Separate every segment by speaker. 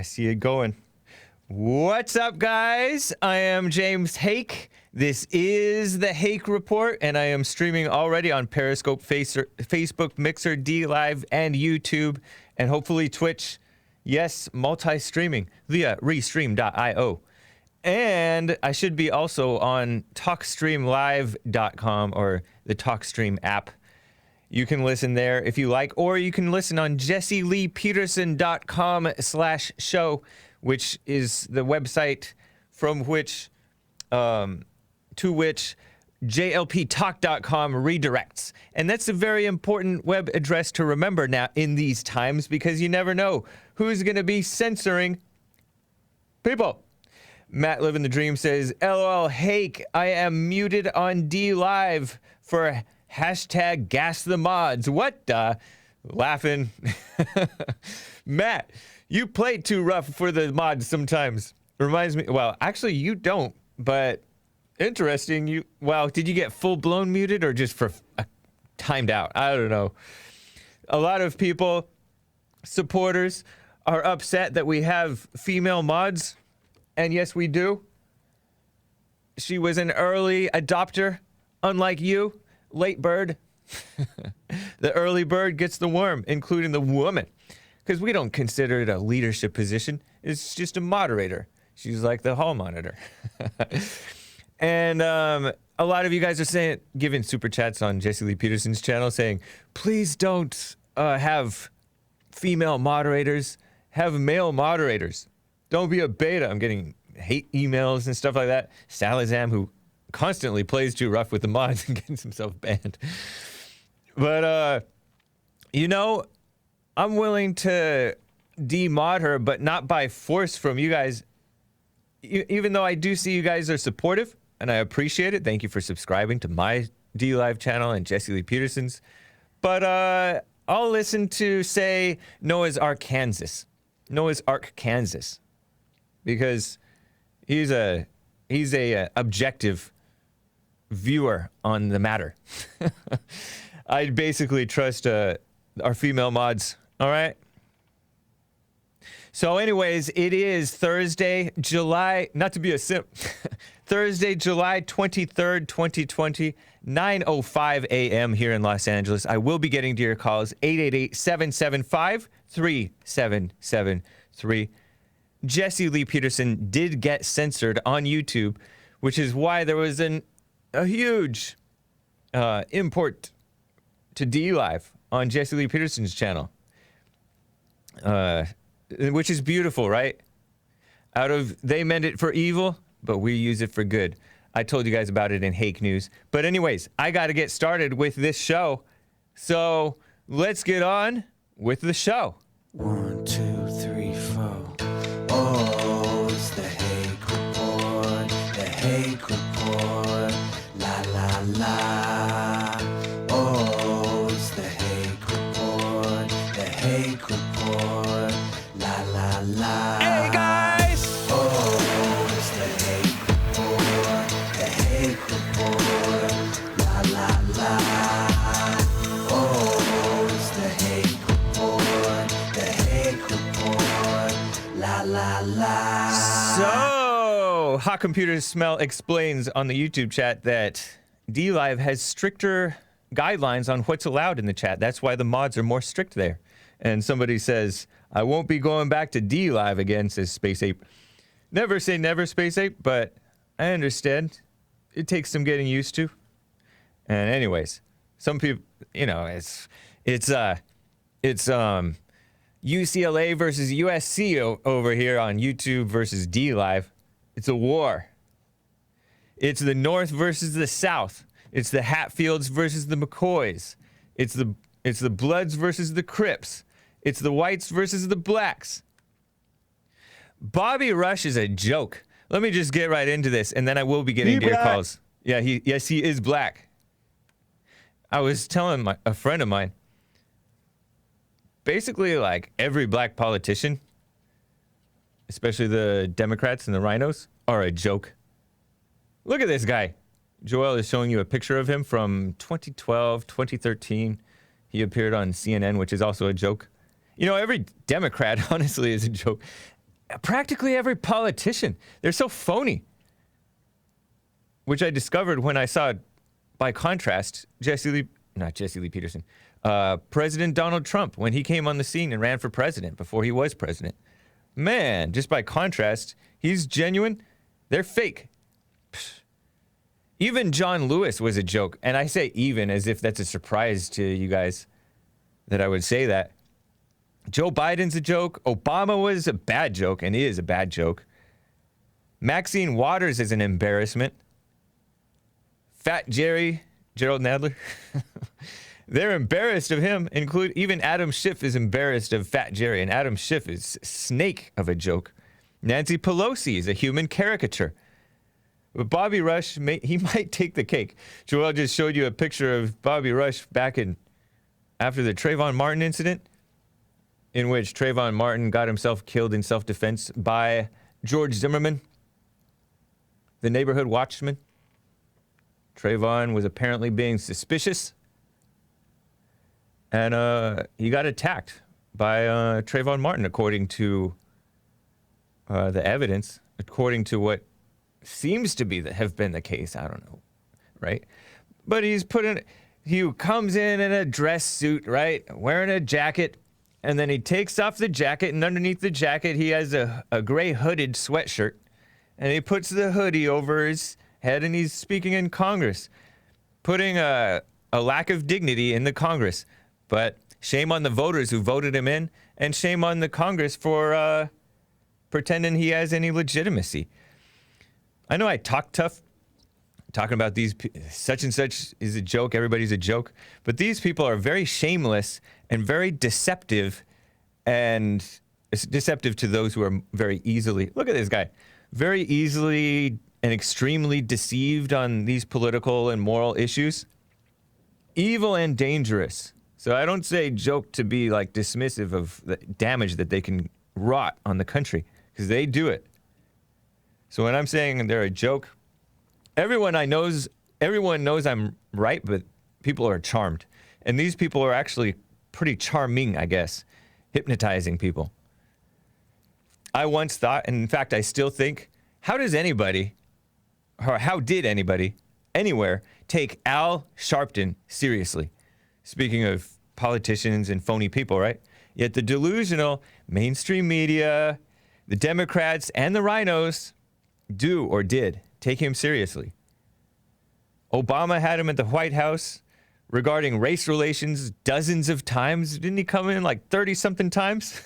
Speaker 1: see it going. What's up, guys? I am James Hake. This is the Hake Report, and I am streaming already on Periscope, Facebook, Mixer, D-Live, and YouTube, and hopefully Twitch. Yes, multi-streaming via restream.io. And I should be also on talkstreamlive.com or the TalkStream app. You can listen there if you like, or you can listen on jesseleepeterson.com/show, which is the website from which, to which jlptalk.com redirects. And that's a very important web address to remember now in these times, because you never know who's going to be censoring people. Matt Living the Dream says, LOL, Hake, I am muted on D-Live for hashtag gas the mods. What the? Laughing. Matt, you play too rough for the mods sometimes. Reminds me, well, actually you don't, but interesting. Well, did you get full-blown muted or just for timed out? I don't know. A lot of people, supporters, are upset that we have female mods. And yes, we do. She was an early adopter, unlike you, late bird. The early bird gets the worm, including the woman. Because we don't consider it a leadership position. It's just a moderator. She's like the hall monitor. And a lot of you guys are saying, giving super chats on Jesse Lee Peterson's channel saying, please don't have female moderators, have male moderators. Don't be a beta. I'm getting hate emails and stuff like that. Salazam, who constantly plays too rough with the mods and gets himself banned. But, you know, I'm willing to demod her, but not by force from you guys. Even though I do see you guys are supportive, and I appreciate it. Thank you for subscribing to my D-Live channel and Jesse Lee Peterson's. But I'll listen to, say, Noah's Ark, Kansas. Noah's Ark, Kansas. Because he's a objective viewer on the matter. I basically trust our female mods. All right. So, anyways, it is Thursday, July. Not to be a simp. Thursday, July 23rd, 2020, 9:05 a.m. here in Los Angeles. I will be getting to your calls. 888-775-3773. Jesse Lee Peterson did get censored on YouTube, which is why there was a huge import to D-Live on Jesse Lee Peterson's channel, which is beautiful, right? They meant it for evil, but we use it for good. I told you guys about it in Hake News. But anyways, I got to get started with this show. So let's get on with the show.
Speaker 2: 1, 2, 3, 4. Oh, it's the Hake Report, the Hake Report, la la la. Oh, it's the Hake Report, the Hake Report, la la la.
Speaker 1: Hey guys!
Speaker 2: Oh, it's the Hake Report, the Hake Report, la la la. Oh, it's the Hake Report, the Hake Report, la la la.
Speaker 1: So, Hot Computer Smell explains on the YouTube chat that D-Live has stricter guidelines on what's allowed in the chat. That's why the mods are more strict there. And somebody says, I won't be going back to D-Live again, says Space Ape. Never say never, Space Ape, but I understand. It takes some getting used to. And anyways, some people, you know, it's UCLA versus USC over here on YouTube versus D-Live. It's a war. It's the North versus the South. It's the Hatfields versus the McCoys. It's the Bloods versus the Crips. It's the whites versus the blacks. Bobby Rush is a joke. Let me just get right into this, and then I will be getting to your calls. Yeah, he is black. I was telling a friend of mine, basically, like, every black politician, especially the Democrats and the rhinos, are a joke. Look at this guy. Joel is showing you a picture of him from 2012, 2013. He appeared on CNN, which is also a joke. You know, every Democrat, honestly, is a joke. practically every politician. They're so phony. Which I discovered when I saw, by contrast, President Donald Trump, when he came on the scene and ran for president before he was president. Man, just by contrast, he's genuine. They're fake. Psh. Even John Lewis was a joke. And I say even as if that's a surprise to you guys that I would say that. Joe Biden's a joke. Obama was a bad joke, and he is a bad joke. Maxine Waters is an embarrassment. Fat Jerry, Gerald Nadler, they're embarrassed of him. Even Adam Schiff is embarrassed of Fat Jerry, and Adam Schiff is a snake of a joke. Nancy Pelosi is a human caricature. But Bobby Rush, he might take the cake. Joel just showed you a picture of Bobby Rush after the Trayvon Martin incident, in which Trayvon Martin got himself killed in self-defense by George Zimmerman, the neighborhood watchman. Trayvon was apparently being suspicious, and he got attacked by Trayvon Martin, according to the evidence, according to what seems to have been the case. I don't know, right? But he comes in a dress suit, right, wearing a jacket, and then he takes off the jacket, and underneath the jacket he has a gray hooded sweatshirt, and he puts the hoodie over his head, and he's speaking in Congress, putting a lack of dignity in the Congress. But shame on the voters who voted him in, and shame on the Congress for pretending he has any legitimacy. I know I talk tough, talking about these, such and such is a joke, everybody's a joke, but these people are very shameless and very deceptive, and it's deceptive to those who are very easily, look at this guy, very easily and extremely deceived on these political and moral issues. Evil and dangerous. So I don't say joke to be like dismissive of the damage that they can wrought on the country, because they do it. So when I'm saying they're a joke, everyone knows I'm right, but people are charmed. And these people are actually pretty charming, I guess, hypnotizing people. I once thought, and in fact I still think, how did anybody anywhere take Al Sharpton seriously? Speaking of politicians and phony people, right? Yet the delusional mainstream media, the Democrats, and the rhinos did take him seriously. Obama had him at the White House regarding race relations dozens of times. Didn't he come in like 30-something times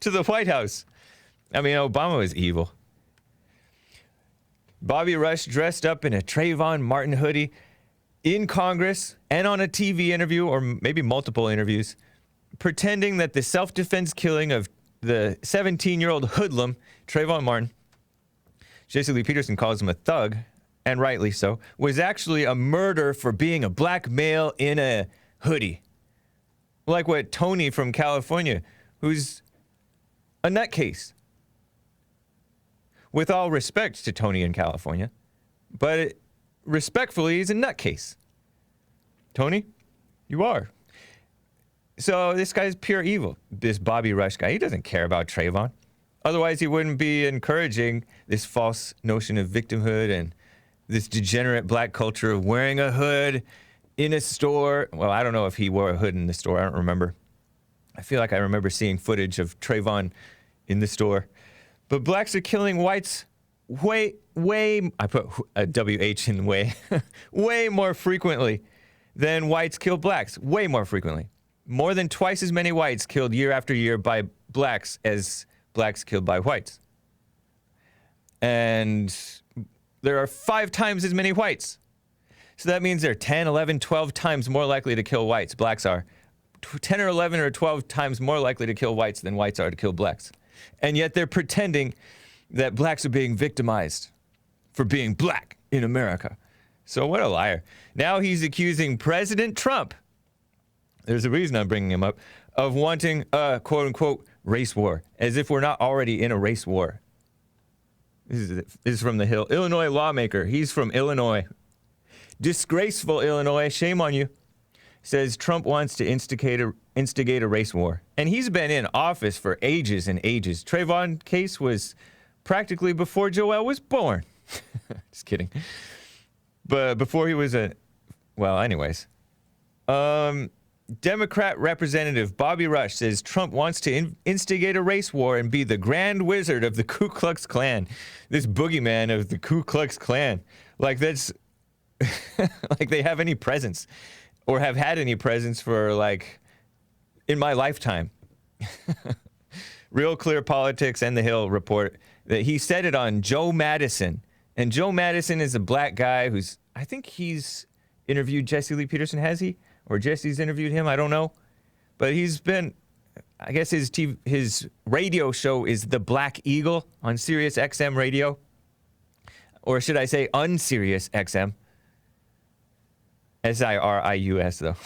Speaker 1: to the White House? I mean, Obama was evil. Bobby Rush dressed up in a Trayvon Martin hoodie in Congress and on a TV interview, or maybe multiple interviews, pretending that the self-defense killing of the 17-year-old hoodlum, Trayvon Martin, Jesse Lee Peterson calls him a thug, and rightly so, was actually a murder for being a black male in a hoodie. Like what Tony from California, who's a nutcase. With all respect to Tony in California, but respectfully, he's a nutcase. Tony, you are. So this guy's pure evil, this Bobby Rush guy. He doesn't care about Trayvon. Otherwise, he wouldn't be encouraging this false notion of victimhood and this degenerate black culture of wearing a hood in a store. Well, I don't know if he wore a hood in the store. I don't remember. I feel like I remember seeing footage of Trayvon in the store. But blacks are killing whites way, I put a WH in way, way more frequently than whites kill blacks. Way more frequently. More than twice as many whites killed year after year by blacks as blacks killed by whites. And there are 5 times as many whites. So that means they're 10, 11, 12 times more likely to kill whites. Blacks are 10 or 11 or 12 times more likely to kill whites than whites are to kill blacks. And yet they're pretending that blacks are being victimized for being black in America. So what a liar. Now he's accusing President Trump, there's a reason I'm bringing him up, of wanting a quote-unquote race war, as if we're not already in a race war. This is from the Hill. Illinois lawmaker. He's from Illinois. Disgraceful Illinois. Shame on you. Says Trump wants to instigate instigate a race war. And he's been in office for ages and ages. Trayvon case was practically before Joel was born. Just kidding. But before he was well, anyways. Democrat Representative Bobby Rush says Trump wants to instigate a race war and be the grand wizard of the Ku Klux Klan. This boogeyman of the Ku Klux Klan. Like that's, like they have any presence or have had any presence for like, in my lifetime. Real Clear Politics and the Hill report that he said it on Joe Madison. And Joe Madison is a black guy who's, I think he's interviewed Jesse Lee Peterson, has he? Or Jesse's interviewed him, I don't know. But he's been, I guess his radio show is The Black Eagle on Sirius XM radio. Or should I say unsirius XM. SIRIUS though.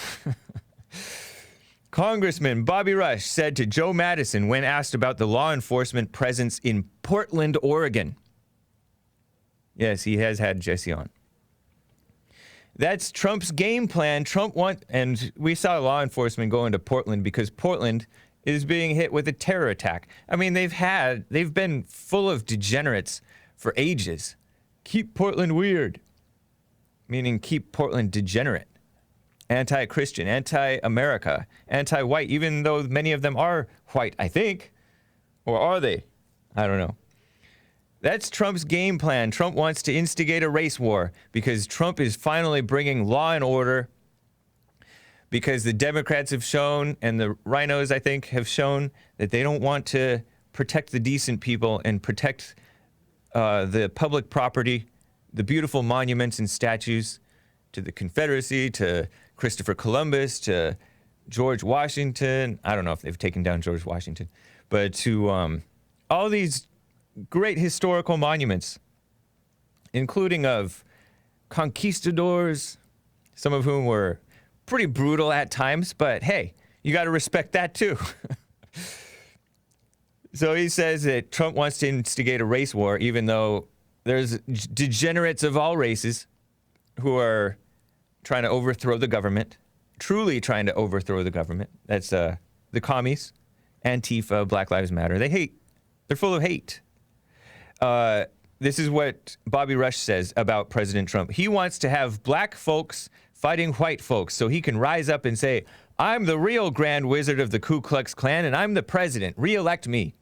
Speaker 1: Congressman Bobby Rush said to Joe Madison when asked about the law enforcement presence in Portland, Oregon. Yes, he has had Jesse on. That's Trump's game plan. And we saw law enforcement go into Portland because Portland is being hit with a terror attack. I mean, they've been full of degenerates for ages. Keep Portland weird, meaning keep Portland degenerate. Anti-Christian, anti-America, anti-white, even though many of them are white, I think. Or are they? I don't know. That's Trump's game plan. Trump wants to instigate a race war because Trump is finally bringing law and order because the Democrats have shown, and the rhinos, I think, have shown that they don't want to protect the decent people and protect the public property, the beautiful monuments and statues to the Confederacy, to Christopher Columbus, to George Washington. I don't know if they've taken down George Washington, but to all these great historical monuments, including of conquistadors, some of whom were pretty brutal at times, but hey, you got to respect that too. So he says that Trump wants to instigate a race war, even though there's degenerates of all races who are trying to overthrow the government, truly trying to overthrow the government. That's the commies, Antifa, Black Lives Matter. They hate. They're full of hate. This is what Bobby Rush says about President Trump. He wants to have black folks fighting white folks so he can rise up and say, I'm the real grand wizard of the Ku Klux Klan and I'm the president. Re-elect me.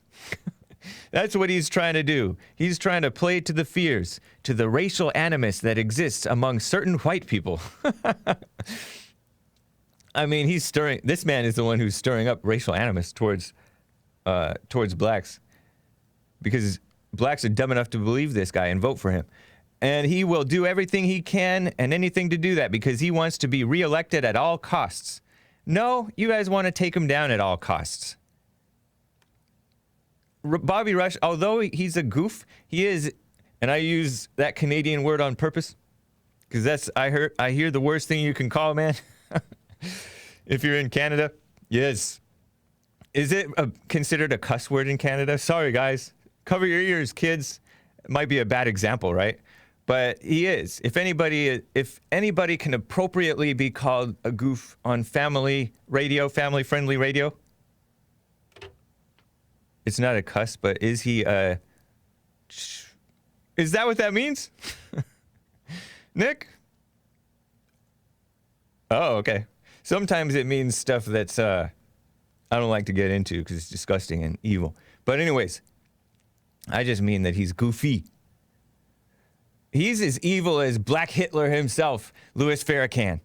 Speaker 1: That's what he's trying to do. He's trying to play to the fears, to the racial animus that exists among certain white people. I mean, this man is the one who's stirring up racial animus towards blacks because blacks are dumb enough to believe this guy and vote for him. And he will do everything he can and anything to do that because he wants to be reelected at all costs. No, you guys want to take him down at all costs. Bobby Rush, although he's a goof, he is, and I use that Canadian word on purpose because I hear the worst thing you can call a man if you're in Canada. Yes. Is it considered a cuss word in Canada? Sorry, guys. Cover your ears, kids. It might be a bad example, right? But he is. If anybody can appropriately be called a goof on family radio, family-friendly radio, it's not a cuss, but is he a... Is that what that means? Nick? Oh, okay. Sometimes it means stuff that's I don't like to get into because it's disgusting and evil. But anyways, I just mean that he's goofy. He's as evil as Black Hitler himself, Louis Farrakhan,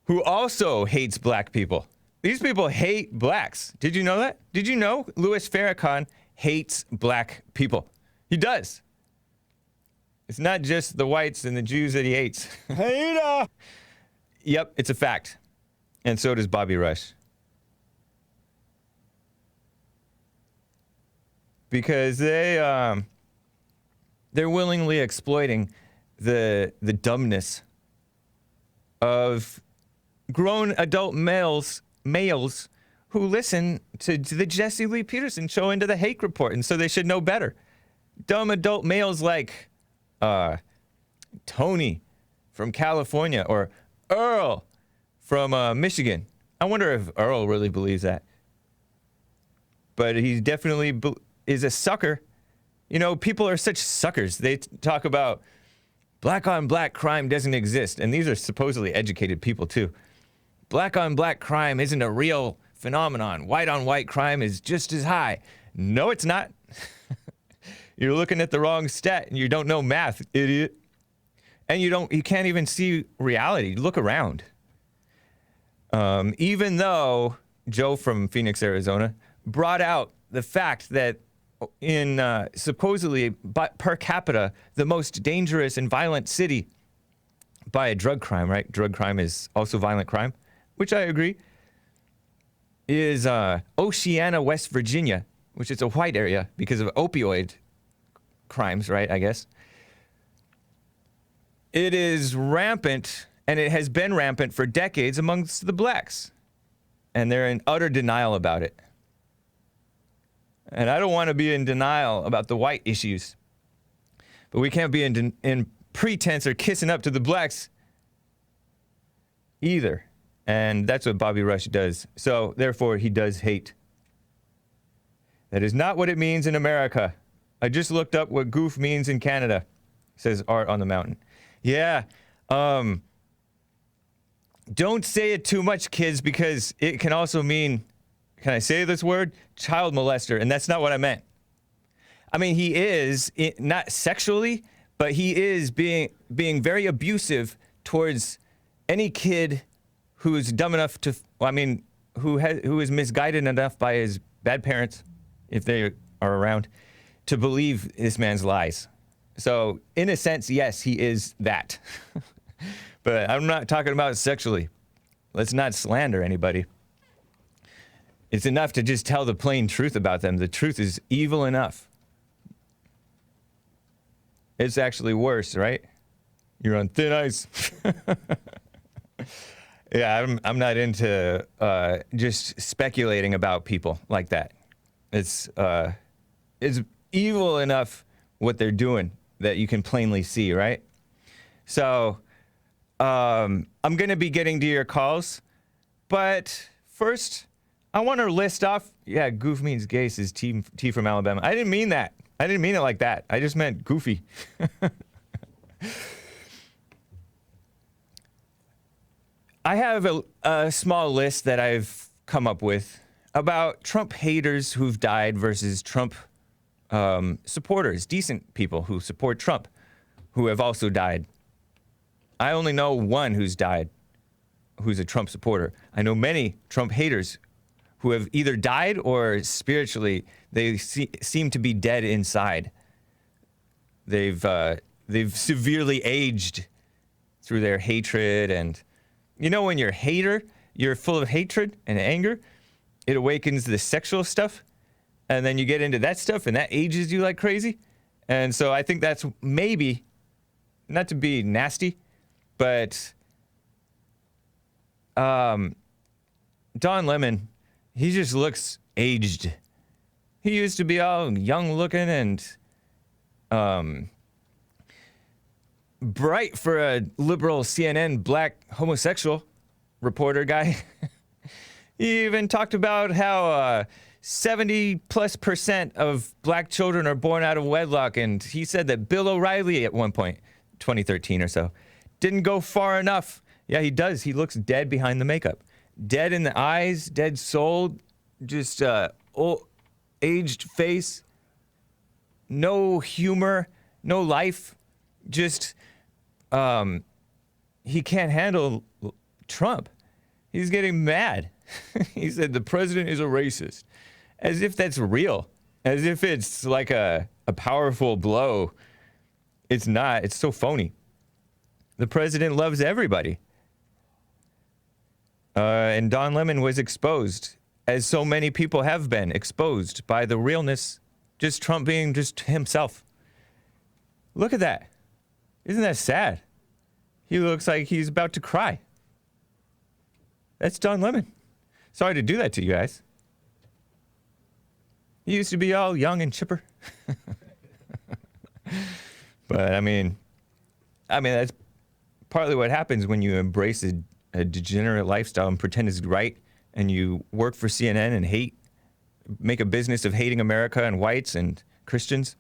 Speaker 1: who also hates black people. These people hate blacks. Did you know that? Did you know Louis Farrakhan hates black people? He does. It's not just the whites and the Jews that he hates. Yep, it's a fact. And so does Bobby Rush. Because they're willingly exploiting the dumbness of grown adult males who listen to the Jesse Lee Peterson show and to the Hake Report, and so they should know better. Dumb adult males like Tony from California or Earl from Michigan. I wonder if Earl really believes that. But he definitely is a sucker. You know, people are such suckers. They talk about black on black crime doesn't exist. And these are supposedly educated people, too. Black on black crime isn't a real phenomenon. White on white crime is just as high. No, it's not. You're looking at the wrong stat and you don't know math, idiot. And you can't even see reality. Look around. Even though Joe from Phoenix, Arizona, brought out the fact that in supposedly per capita, the most dangerous and violent city by a drug crime, right? Drug crime is also violent crime, which I agree, is Oceana, West Virginia, which is a white area because of opioid crimes, right? I guess. It is rampant, and it has been rampant for decades amongst the blacks. And they're in utter denial about it. And I don't want to be in denial about the white issues. But we can't be in pretense or kissing up to the blacks either. And that's what Bobby Rush does. So, therefore, he does hate. That is not what it means in America. I just looked up what goof means in Canada. Says Art on the Mountain. Yeah. Don't say it too much, kids, because it can also mean, can I say this word? Child molester. And that's not what I meant. I mean, he is, not sexually, but he is being very abusive towards any kid who is dumb enough to, who is misguided enough by his bad parents, if they are around, to believe this man's lies. So, in a sense, yes, he is that. But I'm not talking about sexually. Let's not slander anybody. It's enough to just tell the plain truth about them. The truth is evil enough. It's actually worse, right? You're on thin ice. Yeah, I'm not into just speculating about people like that. It's evil enough what they're doing that you can plainly see, right? So I'm going to be getting to your calls, but first I want to list off, yeah, goof means gay, says T from Alabama. I didn't mean that. I didn't mean it like that. I just meant goofy. I have a small list that I've come up with about Trump haters who've died versus Trump supporters, decent people who support Trump, who have also died. I only know one who's died, who's a Trump supporter. I know many Trump haters who have either died or spiritually they seem to be dead inside. They've severely aged through their hatred, and you know when you're a hater, you're full of hatred and anger, it awakens the sexual stuff, and then you get into that stuff, and that ages you like crazy. And so I think that's maybe, not to be nasty, but D0n Lem0n, he just looks aged. He used to be all young looking and bright for a liberal CNN black homosexual reporter guy. He even talked about how 70+% of black children are born out of wedlock, and he said that Bill O'Reilly at one point, 2013 or so, didn't go far enough. Yeah, he does. He looks dead behind the makeup. Dead in the eyes, dead soul, just old, aged face, no humor, no life, just he can't handle Trump. He's getting mad. He said the president is a racist. As if that's real. As if it's like a powerful blow. It's not. It's so phony. The president loves everybody. And D0n Lem0n was exposed, as so many people have been exposed by the realness, just Trump being just himself. Look at that. Isn't that sad? He looks like he's about to cry. That's D0n Lem0n. Sorry to do that to you guys. He used to be all young and chipper. But I mean, that's partly what happens when you embrace a degenerate lifestyle and pretend it's right, and you work for CNN and make a business of hating America and whites and Christians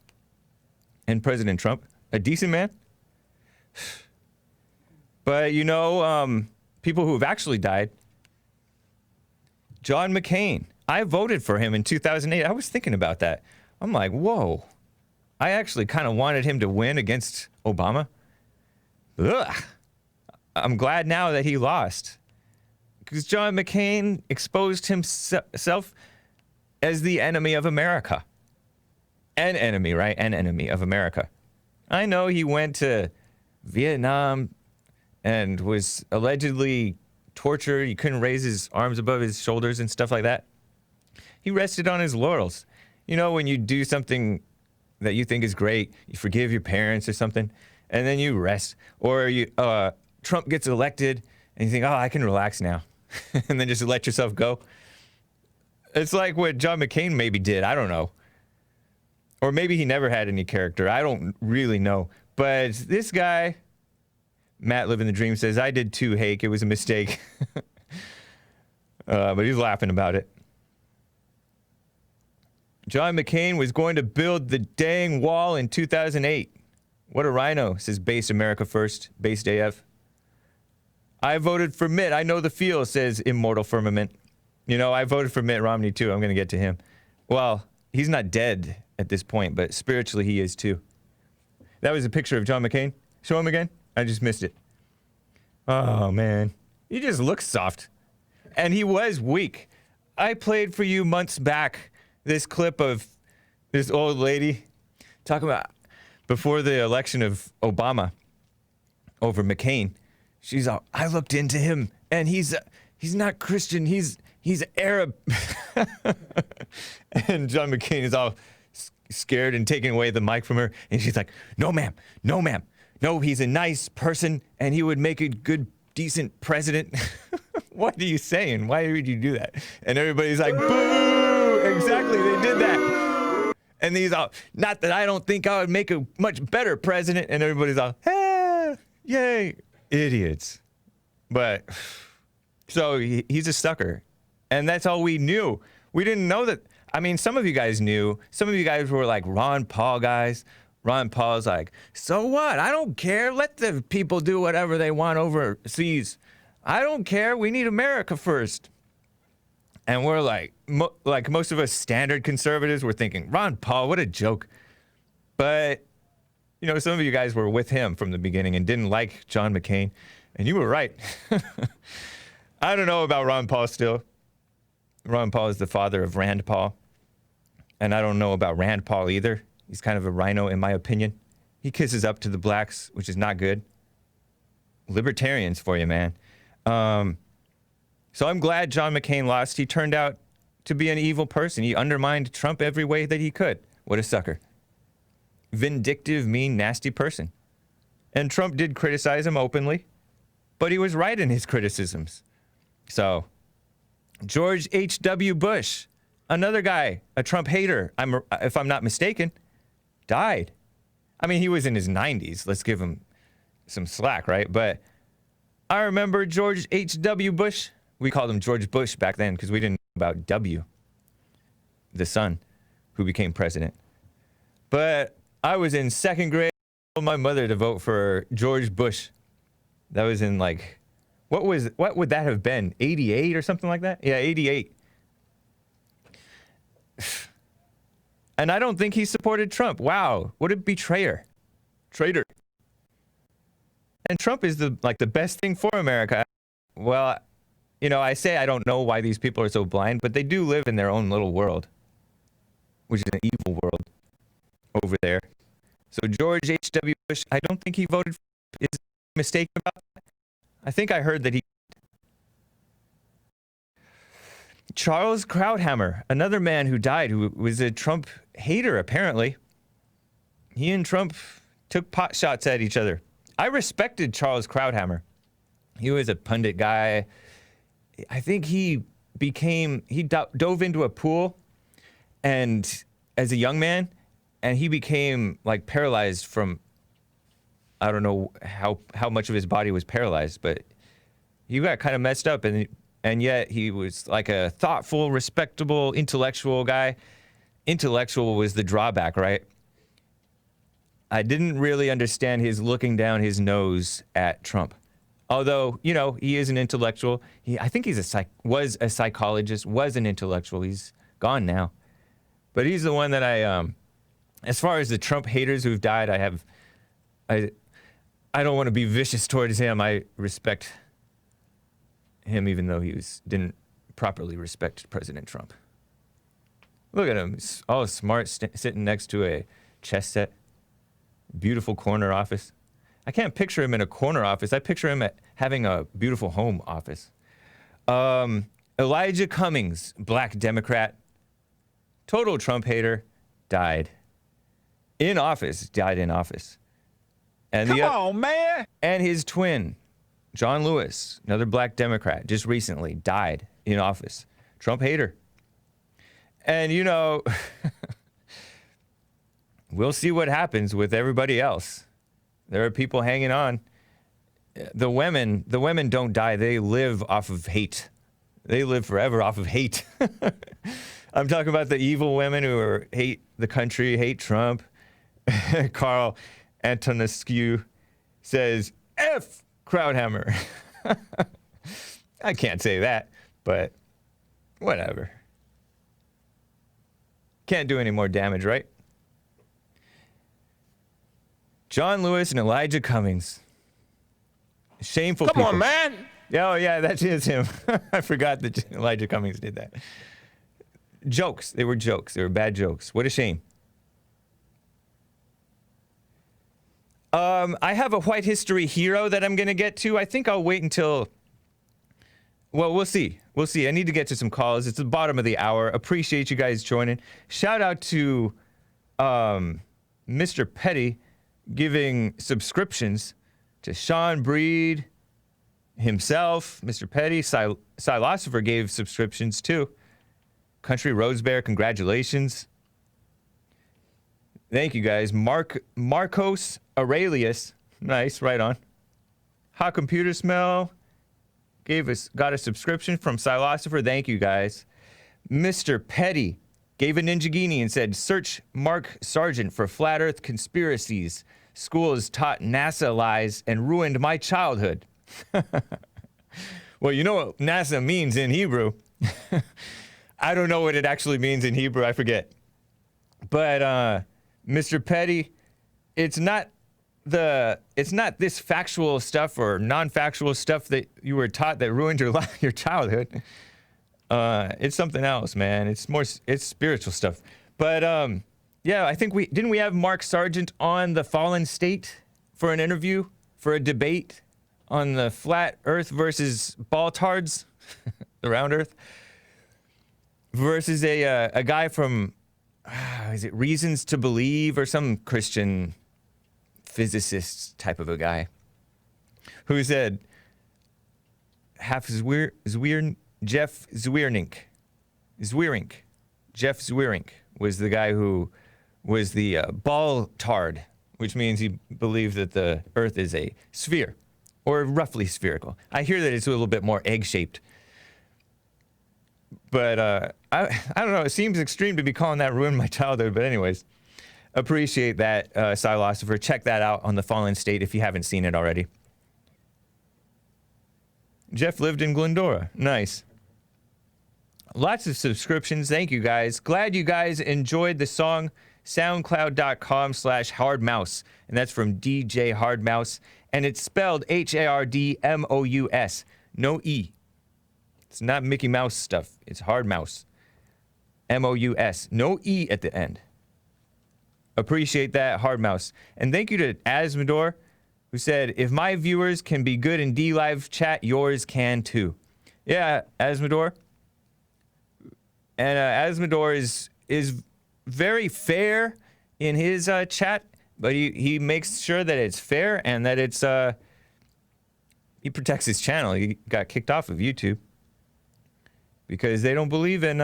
Speaker 1: and President Trump, a decent man. But people who have actually died, John McCain. I voted for him in 2008. I was thinking about that. I'm like, whoa. I actually kind of wanted him to win against Obama. Ugh. I'm glad now that he lost. Because John McCain exposed himself as the enemy of America. An enemy, right? An enemy of America. I know he went to Vietnam and was allegedly tortured. He couldn't raise his arms above his shoulders and stuff like that. He rested on his laurels. You know, when you do something that you think is great, you forgive your parents or something, and then you rest. Or Trump gets elected, and you think, oh, I can relax now. And then just let yourself go. It's like what John McCain maybe did. I don't know. Or maybe he never had any character. I don't really know. But this guy, Matt Living the Dream, says, I did too, Hake. It was a mistake. But he's laughing about it. John McCain was going to build the dang wall in 2008. What a rhino, says Base America First, Based AF. I voted for Mitt. I know the feel, says Immortal Firmament. You know, I voted for Mitt Romney too. I'm going to get to him. Well, he's not dead at this point, but spiritually he is too. That was a picture of John McCain. Show him again. I just missed it. Oh, man. He just looks soft. And he was weak. I played for you months back this clip of this old lady talking about before the election of Obama over McCain. She's all, I looked into him, and he's not Christian. He's Arab. And John McCain is all scared and taking away the mic from her. And she's like, no, ma'am. No, ma'am. No, he's a nice person, and he would make a good, decent president. What are you saying? Why would you do that? And everybody's like, boo! Exactly, they did that. And he's all, not that I don't think I would make a much better president. And everybody's all, hey, yay. Idiots. But, so he's a sucker. And that's all we knew. We didn't know that. I mean, some of you guys knew. Some of you guys were like Ron Paul guys. Ron Paul's like, so what? I don't care. Let the people do whatever they want overseas. I don't care. We need America first. And we're like most of us standard conservatives were thinking, Ron Paul, what a joke. But, you know, some of you guys were with him from the beginning and didn't like John McCain. And you were right. I don't know about Ron Paul still. Ron Paul is the father of Rand Paul. And I don't know about Rand Paul either. He's kind of a rhino, in my opinion. He kisses up to the blacks, which is not good. Libertarians for you, man. So I'm glad John McCain lost. He turned out to be an evil person. He undermined Trump every way that he could. What a sucker. Vindictive, mean, nasty person. And Trump did criticize him openly, but he was right in his criticisms. So, George H.W. Bush, another guy, a Trump hater, if I'm not mistaken, died. I mean, he was in his 90s. Let's give him some slack, right? But I remember George H.W. Bush. We called him George Bush back then because we didn't know about W, the son who became president. But I was in second grade. I told my mother to vote for George Bush. That was in like, what would that have been? 88 or something like that? Yeah, 88. And I don't think he supported Trump. Wow, what a betrayer. Traitor. And Trump is the best thing for America. Well, you know, I say I don't know why these people are so blind, but they do live in their own little world, which is an evil world over there. So George H.W. Bush, I don't think he voted for, is he mistaken about that? I think I heard that he. Charles Krauthammer, another man who died, who was a Trump hater, apparently. He and Trump took pot shots at each other. I respected Charles Krauthammer. He was a pundit guy. I think he dove into a pool and as a young man, and he became like paralyzed from, I don't know how much of his body was paralyzed, but he got kind of messed up, and yet he was like a thoughtful, respectable, intellectual guy. Intellectual was the drawback, right? I didn't really understand his looking down his nose at Trump. Although, you know, he is an intellectual. I think he's was a psychologist, was an intellectual. He's gone now. But he's the one that as far as the Trump haters who've died, I don't want to be vicious towards him. I respect him even though he didn't properly respect President Trump. Look at him, he's all smart, sitting next to a chess set. Beautiful corner office. I can't picture him in a corner office. I picture him having a beautiful home office. Elijah Cummings, black Democrat, total Trump hater, died in office. And
Speaker 3: Come on, man.
Speaker 1: And his twin, John Lewis, another black Democrat, just recently died in office. Trump hater. And, you know, we'll see what happens with everybody else. There are people hanging on. The women don't die. They live off of hate. They live forever off of hate. I'm talking about the evil women who hate the country, hate Trump. Carl Antonescu says, F Crowdhammer. I can't say that, but whatever. Can't do any more damage, right? John Lewis and Elijah Cummings. Shameful people.
Speaker 3: Come on, man.
Speaker 1: Oh, yeah, that is him. I forgot that Elijah Cummings did that. Jokes. They were jokes. They were bad jokes. What a shame. I have a white history hero that I'm going to get to. I think I'll wait until... Well, we'll see. We'll see. I need to get to some calls. It's the bottom of the hour. Appreciate you guys joining. Shout out to Mr. Petty giving subscriptions to Sean Breed himself. Mr. Petty, Philosopher gave subscriptions too. Country Rose Bear, congratulations. Thank you guys. Marcos Aurelius, nice, right on. Hot Computer Smell got a subscription from Philosopher. Thank you guys. Mr. Petty gave a Ninja Guinea and said, search Mark Sargent for flat earth conspiracies. School has taught NASA lies and ruined my childhood. Well, you know what NASA means in Hebrew. I don't know what it actually means in Hebrew. I forget. But Mr. Petty, it's not this factual stuff or non-factual stuff that you were taught that ruined your childhood. It's something else, man. It's spiritual stuff. But yeah, I think we have Mark Sargent on the Fallen State for an interview, for a debate on the flat Earth versus baltards, the round Earth, versus a guy from is it Reasons to Believe or some Christian physicist type of a guy who said Jeff Zwierink. Jeff Zwierink was the guy who was the ball-tard, which means he believed that the Earth is a sphere, or roughly spherical. I hear that it's a little bit more egg-shaped. But I don't know, it seems extreme to be calling that ruined my childhood, but anyways. Appreciate that, Philosopher. Check that out on the Fallen State if you haven't seen it already. Jeff lived in Glendora. Nice. Lots of subscriptions. Thank you, guys. Glad you guys enjoyed the song. SoundCloud.com/hardmouse. And that's from DJ Hardmouse. And it's spelled Hardmous. No E. It's not Mickey Mouse stuff. It's Hardmouse. Mous. No E at the end. Appreciate that, Hardmouse. And thank you to Asmodor, who said, if my viewers can be good in D-Live chat, yours can too. Yeah, Asmodor. And Asmodor is very fair in his chat, but he makes sure that it's fair and that it's he protects his channel. He got kicked off of YouTube because they don't believe in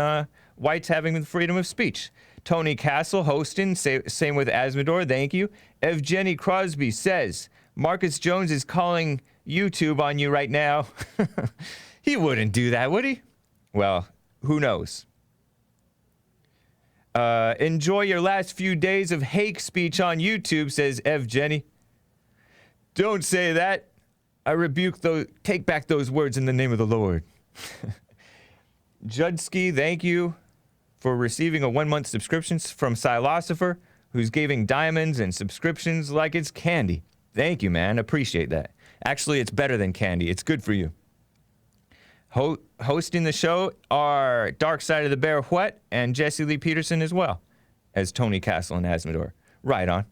Speaker 1: whites having the freedom of speech. Tony Castle hosting, same with Asmodor, thank you. Evgeny Crosby says, Marcus Jones is calling YouTube on you right now. He wouldn't do that, would he? Well, who knows? Enjoy your last few days of hate speech on YouTube, says Ev Jenny. Don't say that. I rebuke those. Take back those words in the name of the Lord. Judski, thank you for receiving a 1-month subscription from Philosopher, who's giving diamonds and subscriptions like it's candy. Thank you, man. Appreciate that. Actually, it's better than candy. It's good for you. Hosting the show are Dark Side of the Bear What and Jesse Lee Peterson as well as Tony Castle and Asmodor. Right on.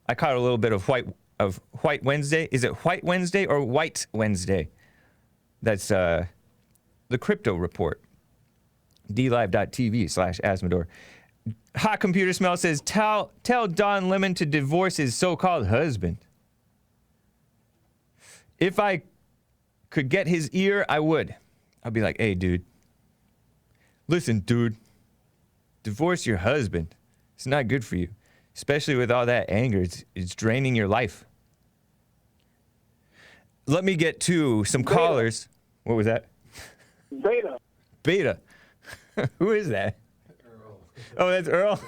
Speaker 1: I caught a little bit of White Wednesday. Is it White Wednesday or White Wednesday? That's the Crypto Report. DLive.tv/Asmodor. Hot Computer Smell says, tell D0n Lem0n to divorce his so-called husband. If I could get his ear, I would. I'd be like, hey, dude. Listen, dude. Divorce your husband. It's not good for you. Especially with all that anger. It's draining your life. Let me get to some callers. What was that? Beta. Who is that? Earl. Oh, that's Earl?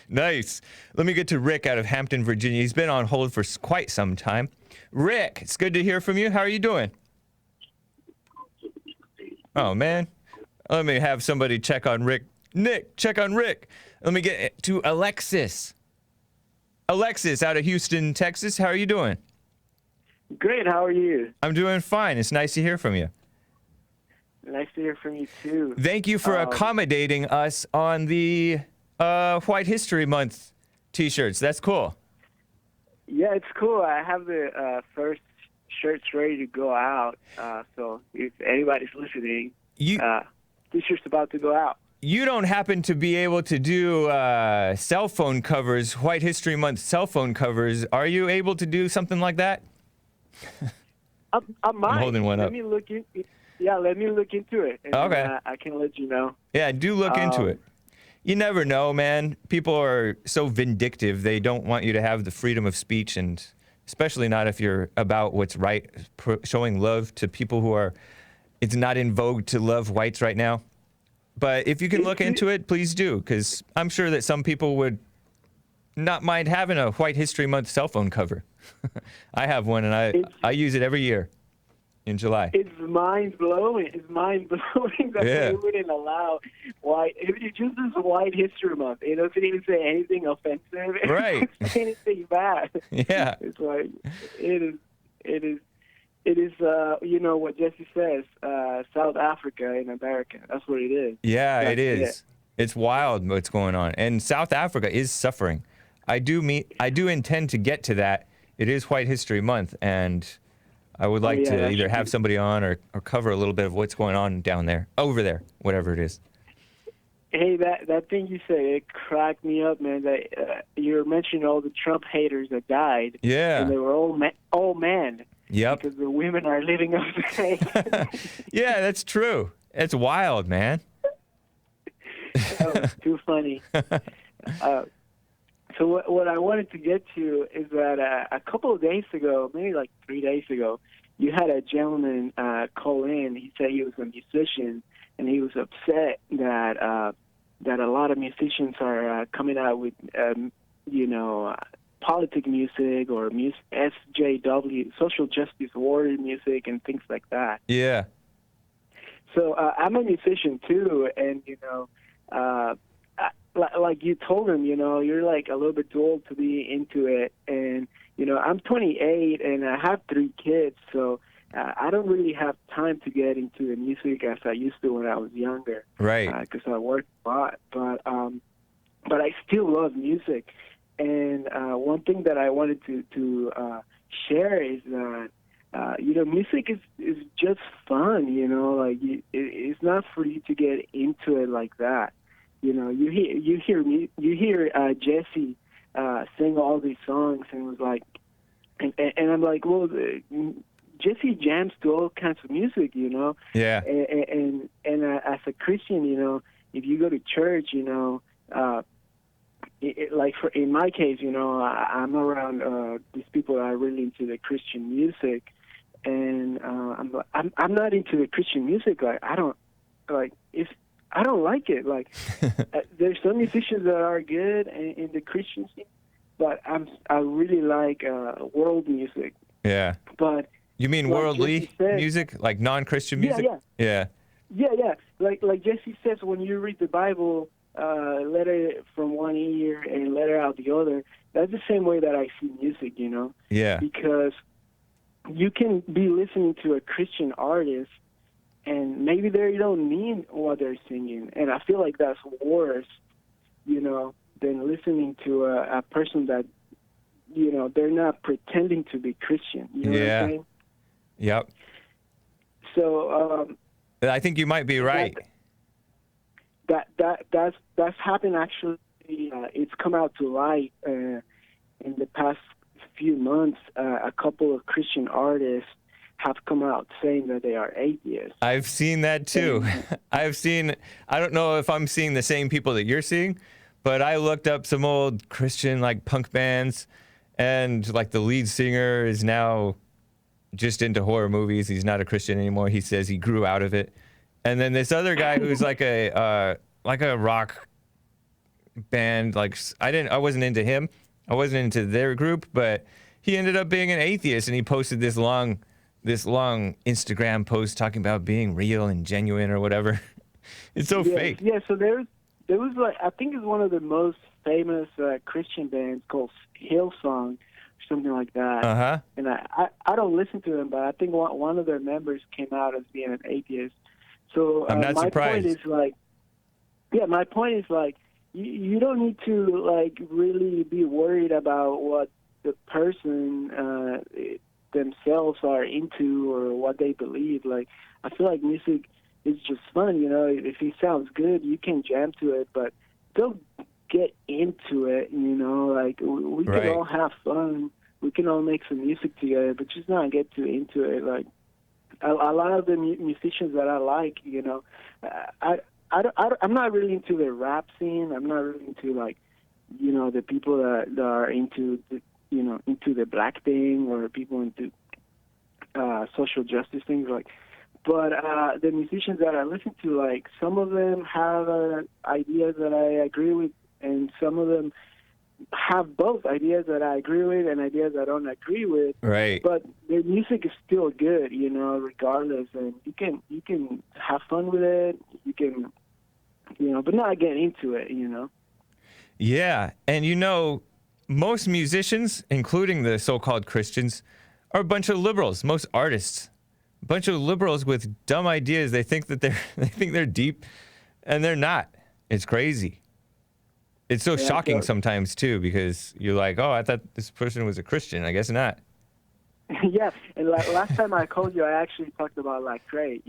Speaker 1: Nice. Let me get to Rick out of Hampton, Virginia. He's been on hold for quite some time. Rick, it's good to hear from you. How are you doing? Oh, man. Let me have somebody check on Rick. Nick, check on Rick. Let me get to Alexis. Alexis out of Houston, Texas. How are you doing?
Speaker 3: Great. How are you?
Speaker 1: I'm doing fine. It's nice to hear from you.
Speaker 3: Nice to hear from you, too.
Speaker 1: Thank you for accommodating us on the White History Month t-shirts. That's cool.
Speaker 3: Yeah, it's cool. I have the first shirts ready to go out. So if anybody's listening, t-shirts about to go out.
Speaker 1: You don't happen to be able to do cell phone covers, White History Month cell phone covers. Are you able to do something like that?
Speaker 3: I might.
Speaker 1: I'm holding one up.
Speaker 3: Let me look into it. And
Speaker 1: okay.
Speaker 3: I can let you know.
Speaker 1: Yeah, do look into it. You never know, man. People are so vindictive. They don't want you to have the freedom of speech, and especially not if you're about what's right, showing love to people who are, it's not in vogue to love whites right now. But if you can look into it, please do, because I'm sure that some people would not mind having a White History Month cell phone cover. I have one, and I use it every year in July.
Speaker 3: It's mind-blowing. It's mind-blowing that they wouldn't allow white. It just is White History Month. It doesn't even say anything offensive.
Speaker 1: Right.
Speaker 3: It doesn't say anything bad.
Speaker 1: Yeah.
Speaker 3: It's like, it is, you know, what Jesse says, South Africa in America. That's what it is.
Speaker 1: Yeah, it is. It's wild what's going on. And South Africa is suffering. I do intend to get to that. It is White History Month, and I would like to either have somebody on or cover a little bit of what's going on down there, over there, whatever it is.
Speaker 3: Hey, that thing you said, it cracked me up, man. That you were mentioning all the Trump haters that died.
Speaker 1: Yeah.
Speaker 3: And they were all men.
Speaker 1: Yep.
Speaker 3: Because the women are living up the hate.
Speaker 1: Yeah, that's true. It's wild, man.
Speaker 3: Oh, too funny. So what I wanted to get to is that a couple of days ago, maybe like 3 days ago, you had a gentleman call in. He said he was a musician, and he was upset that a lot of musicians are coming out with, politic music or SJW, social justice warrior music, and things like that.
Speaker 1: Yeah.
Speaker 3: So I'm a musician too, and like you told him, you're like a little bit too old to be into it, and I'm 28 and I have 3 kids, so I don't really have time to get into the music as I used to when I was younger.
Speaker 1: Right.
Speaker 3: Because I work a lot, but I still love music, and one thing that I wanted to share is that music is just fun. It's not for you to get into it like that. You hear Jesse sing all these songs, and it was like, and I'm like, well, Jesse jams to all kinds of music,
Speaker 1: Yeah.
Speaker 3: And as a Christian, if you go to church, like in my case, I'm around these people that are really into the Christian music, and I'm not into the Christian music. Like I don't like it. Like there's some musicians that are good in the Christian scene, but I really like world music.
Speaker 1: Yeah.
Speaker 3: But
Speaker 1: you mean
Speaker 3: like
Speaker 1: worldly music, like non-Christian music?
Speaker 3: Yeah. Like Jesse says, when you read the Bible, let it from one ear and let it out the other. That's the same way that I see music,
Speaker 1: Yeah.
Speaker 3: Because you can be listening to a Christian artist, and maybe they don't mean what they're singing, and I feel like that's worse, than listening to a person that, they're not pretending to be Christian. You know what I'm saying?
Speaker 1: Yep.
Speaker 3: So
Speaker 1: I think you might be right.
Speaker 3: That's happened actually. It's come out to light in the past few months. A couple of Christian artists have come out saying that they are atheists.
Speaker 1: I've seen that too. I don't know if I'm seeing the same people that you're seeing, but I looked up some old Christian like punk bands, and like the lead singer is now just into horror movies. He's not a Christian anymore. He says he grew out of it. And then this other guy who's like a rock band, like I wasn't into him. I wasn't into their group, but he ended up being an atheist, and he posted this long Instagram post talking about being real and genuine or whatever. It's so fake.
Speaker 3: Yeah, so there was like, I think it's one of the most famous Christian bands called Hillsong, or something like that.
Speaker 1: Uh-huh.
Speaker 3: And I don't listen to them, but I think one of their members came out as being an atheist. So
Speaker 1: I'm not surprised.
Speaker 3: My point is like, you don't need to like really be worried about what the person themselves are into or what they believe. Like, I feel like music is just fun, if it sounds good, you can jam to it, but don't get into it, like we can all have fun, we can all make some music together, but just not get too into it. Like a lot of the musicians that I like, I'm not really into the rap scene. I'm not really into like, the people that are into the, into the black thing, or people into social justice things. Like, but the musicians that I listen to, like some of them have ideas that I agree with, and some of them have both ideas that I agree with and ideas I don't agree with.
Speaker 1: Right.
Speaker 3: But their music is still good, regardless, and you can have fun with it. You can, but not get into it,
Speaker 1: Yeah, and most musicians, including the so-called Christians, are a bunch of liberals. Most artists, a bunch of liberals with dumb ideas. They think that they're deep, and they're not. It's crazy. It's so shocking sometimes too, because you're like, oh, I thought this person was a Christian. I guess not.
Speaker 3: Yeah, and last time I called you, I actually talked about Lecrae.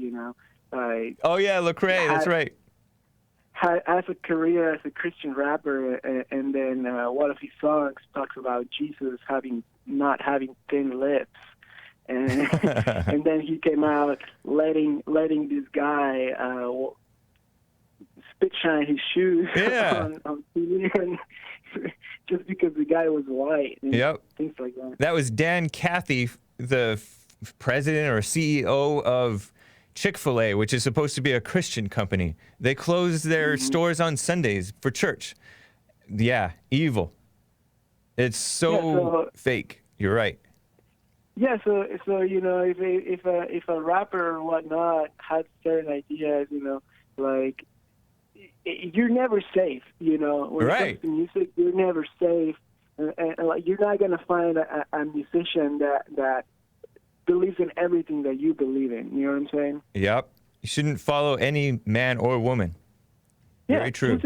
Speaker 1: Oh yeah, Lecrae. That's right.
Speaker 3: Has a career as a Christian rapper, and then one of his songs talks about Jesus not having thin lips, and and then he came out letting this guy spit shine his shoes on TV, and just because the guy was white and things like that.
Speaker 1: That was Dan Cathy, the president or CEO of Chick-fil-A, which is supposed to be a Christian company. They closed their stores on Sundays for church. Yeah, evil. It's so fake. You're right.
Speaker 3: Yeah, so if a rapper or whatnot has certain ideas, like you're never safe. When it comes to music, you're never safe, and like you're not gonna find a musician that believes in everything that you believe in. You know what I'm saying?
Speaker 1: Yep. You shouldn't follow any man or woman. Very true.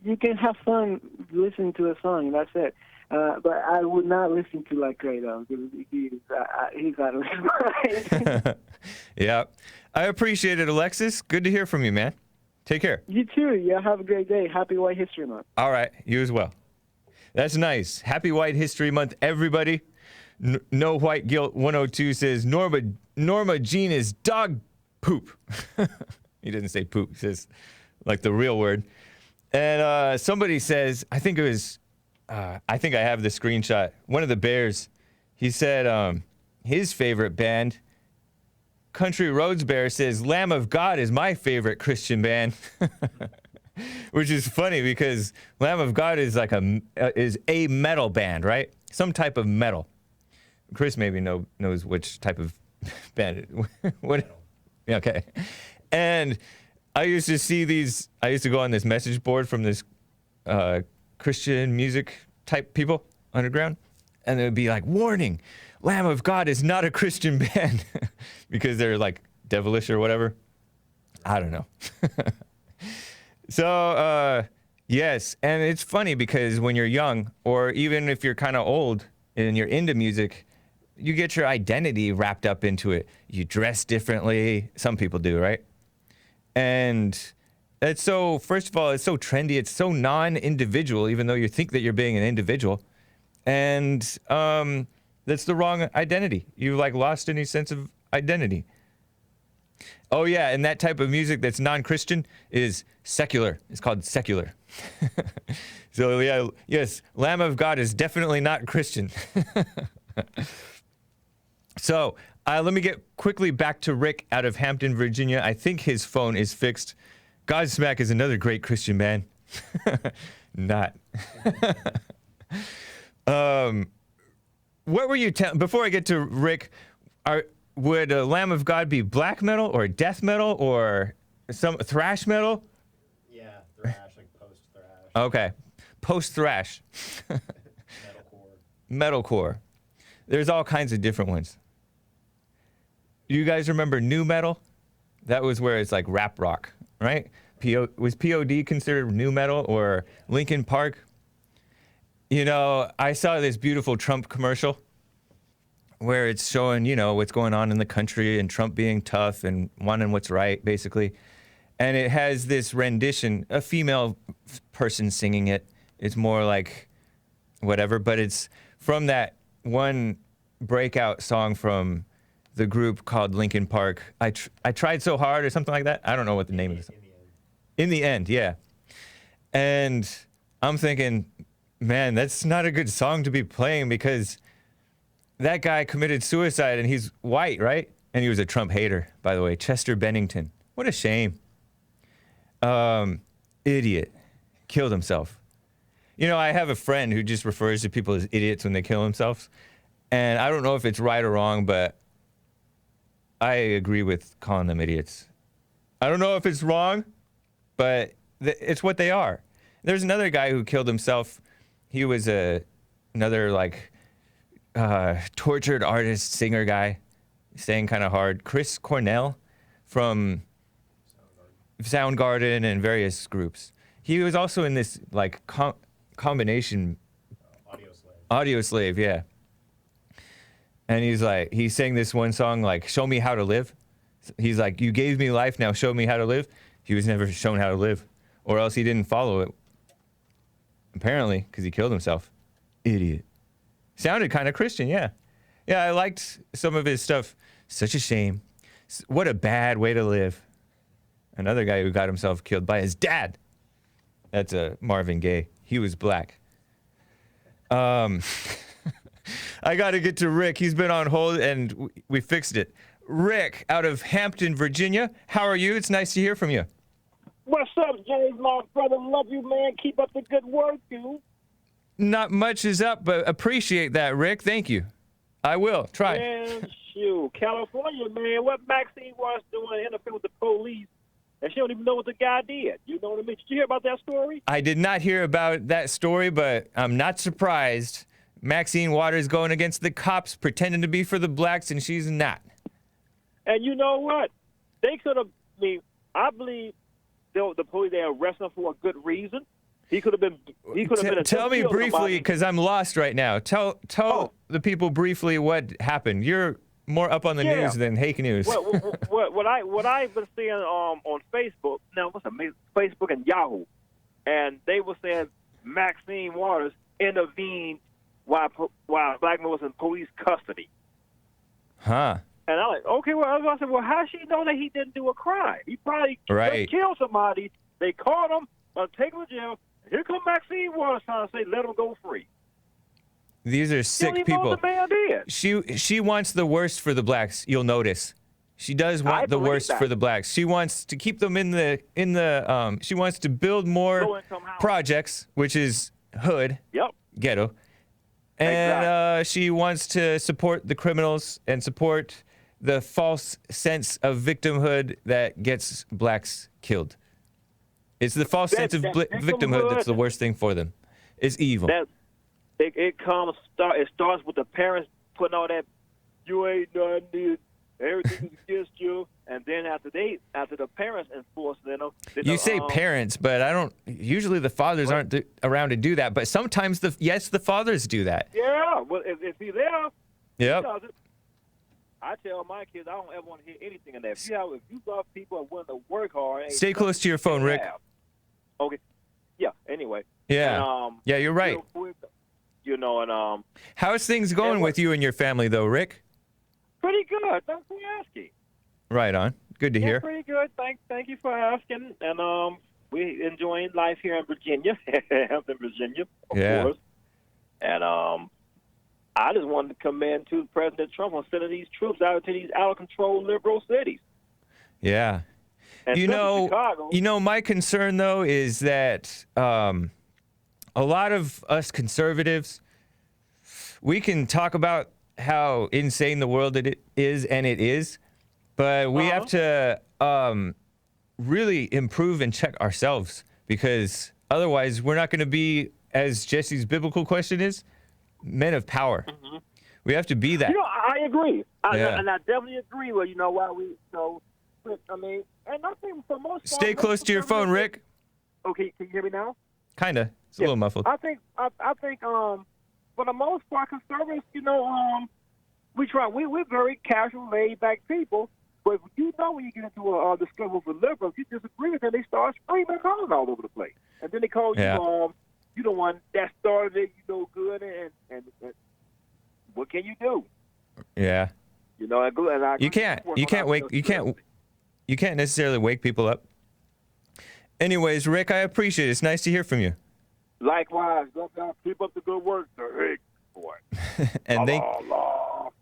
Speaker 3: You can have fun listening to a song, and that's it. But I would not listen to Lecrae, though, because he's out of his mind.
Speaker 1: Yeah. I appreciate it, Alexis. Good to hear from you, man. Take care.
Speaker 3: You too. Yeah, have a great day. Happy White History Month.
Speaker 1: All right. You as well. That's nice. Happy White History Month, everybody. No White Guilt 102 says Norma Jean is dog poop. He doesn't say poop. He says like the real word. And somebody says, I think I have the screenshot. One of the Bears, he said his favorite band, Country Roads Bear, says Lamb of God is my favorite Christian band. Which is funny because Lamb of God is like a metal band, right? Some type of metal. Chris maybe knows which type of band it what? Yeah, okay. And I used to see these. I used to go on this message board from this Christian music type people underground, and it would be like, "Warning: Lamb of God is not a Christian band," because they're like devilish or whatever. I don't know. So yes, and it's funny because when you're young, or even if you're kind of old and you're into music, you get your identity wrapped up into it. You dress differently. Some people do, right? And it's so, first of all, it's so trendy. It's so non-individual, even though you think that you're being an individual. And that's the wrong identity. You've like lost any sense of identity. Oh yeah, and that type of music that's non-Christian is secular. It's called secular. So yeah, yes, Lamb of God is definitely not Christian. So let me get quickly back to Rick out of Hampton, Virginia. I think his phone is fixed. Godsmack is another great Christian band. Not. What were you telling, before I get to Rick, would Lamb of God be black metal or death metal or some thrash metal?
Speaker 4: Yeah, thrash, like post-thrash.
Speaker 1: Okay, post-thrash. Metalcore. There's all kinds of different ones. You guys remember nu metal? That was where it's like rap rock, right? Was POD considered nu metal, or Linkin Park? You know, I saw this beautiful Trump commercial where it's showing, you know, what's going on in the country and Trump being tough and wanting what's right, basically. And it has this rendition, a female person singing it. It's more like whatever, but it's from that one breakout song from the group called Linkin Park. I tried so hard or something like that. I don't know what the name of it is. In the end, yeah. And I'm thinking, man, that's not a good song to be playing because that guy committed suicide and he's white, right? And he was a Trump hater, by the way. Chester Bennington. What a shame. Idiot. Killed himself. You know, I have a friend who just refers to people as idiots when they kill themselves. And I don't know if it's right or wrong, but I agree with calling them idiots. I don't know if it's wrong, but it's what they are. There's another guy who killed himself. He was another, like, tortured artist, singer guy, sang kind of hard. Chris Cornell from Soundgarden and various groups. He was also in this, like, combination. Audioslave, yeah. And he's like, he sang this one song, like, Show Me How to Live. He's like, you gave me life, now show me how to live. He was never shown how to live, or else he didn't follow it. Apparently, because he killed himself. Idiot. Sounded kind of Christian, yeah. Yeah, I liked some of his stuff. Such a shame. What a bad way to live. Another guy who got himself killed by his dad. That's Marvin Gaye. He was black. I got to get to Rick. He's been on hold, and we fixed it. Rick, out of Hampton, Virginia. How are you? It's nice to hear from you.
Speaker 5: What's up, James, my brother? Love you, man. Keep up the good work, dude.
Speaker 1: Not much is up, but appreciate that, Rick. Thank you. I will. Try.
Speaker 5: Man, shoot. California, man. What Maxine Waters doing interfering with the police, and she don't even know what the guy did. You know what I mean? Did you hear about that story?
Speaker 1: I did not hear about that story, but I'm not surprised. Maxine Waters going against the cops, pretending to be for the blacks, and she's not.
Speaker 5: And you know what? They could have, I believe the police, they arrested him for a good reason. He could have been
Speaker 1: Tell me briefly, because I'm lost right now. Tell the people briefly what happened. You're more up on the news than Hake News.
Speaker 5: What I've been seeing on Facebook, now what's it, Facebook and Yahoo, and they were saying Maxine Waters intervened while a black man was in police custody.
Speaker 1: Huh.
Speaker 5: And I'm like, okay, well, how does she know that he didn't do a crime? He probably just killed somebody. They caught him, take him to jail. Here come Maxine Waters trying to say let him go free.
Speaker 1: These are
Speaker 5: You
Speaker 1: sick
Speaker 5: don't even
Speaker 1: people.
Speaker 5: know what the man did.
Speaker 1: She wants the worst for the blacks. You'll notice. She does want the
Speaker 5: believe
Speaker 1: worst
Speaker 5: that.
Speaker 1: for the blacks. She wants to keep them in the she wants to build more
Speaker 5: Low-income housing.
Speaker 1: projects, which is hood,
Speaker 5: Yep.
Speaker 1: ghetto. And she wants to support the criminals and support the false sense of victimhood that gets blacks killed. It's the false sense of victimhood that's the worst thing for them. It's evil.
Speaker 5: It starts with the parents putting all that, you ain't nothing, everything is against you, and then after the parents enforce them.
Speaker 1: You say parents, but I don't. Usually the fathers aren't around to do that. But sometimes the fathers do that.
Speaker 5: Yeah, well, if he's there,
Speaker 1: Yep.
Speaker 5: he does it. I tell my kids I don't ever want to hear anything in that. If you love people and willing to work hard, ain't
Speaker 1: Stay close to your phone, Rick.
Speaker 5: have. Okay. Yeah. Anyway.
Speaker 1: Yeah.
Speaker 5: And,
Speaker 1: Yeah, you're right.
Speaker 5: real quick, and
Speaker 1: How's things going with you and your family, though, Rick?
Speaker 5: pretty good. Thanks for asking.
Speaker 1: Right on. Good to
Speaker 5: Yeah,
Speaker 1: hear.
Speaker 5: pretty good. Thank you for asking. And we enjoying life here in Virginia, Hampton, Virginia, of course. And I just wanted to commend to President Trump on sending these troops out to these out of control liberal cities.
Speaker 1: Yeah.
Speaker 5: And Chicago,
Speaker 1: My concern though is that a lot of us conservatives, we can talk about how insane the world it is, and it is, but we have to really improve and check ourselves, because otherwise we're not going to be, as Jesse's biblical question is, men of power. Mm-hmm. We have to be that.
Speaker 5: I agree.
Speaker 1: Yeah.
Speaker 5: And I definitely agree with, why we, I mean, and I think for most part,
Speaker 1: Stay close to your phone, Rick.
Speaker 5: Okay, can you hear me now?
Speaker 1: Kinda. It's a little muffled.
Speaker 5: I think for the most part, conservatives, we're very casual, laid back people. But when you get into a discussion with liberals, you disagree with them, they start screaming and calling all over the place, and then they call you the one that started it, good, and what can you do?
Speaker 1: Yeah.
Speaker 5: And
Speaker 1: You can't necessarily wake people up. Anyways, Rick, I appreciate it. It's nice to hear from you.
Speaker 5: Likewise, keep up the good work, Hake Report.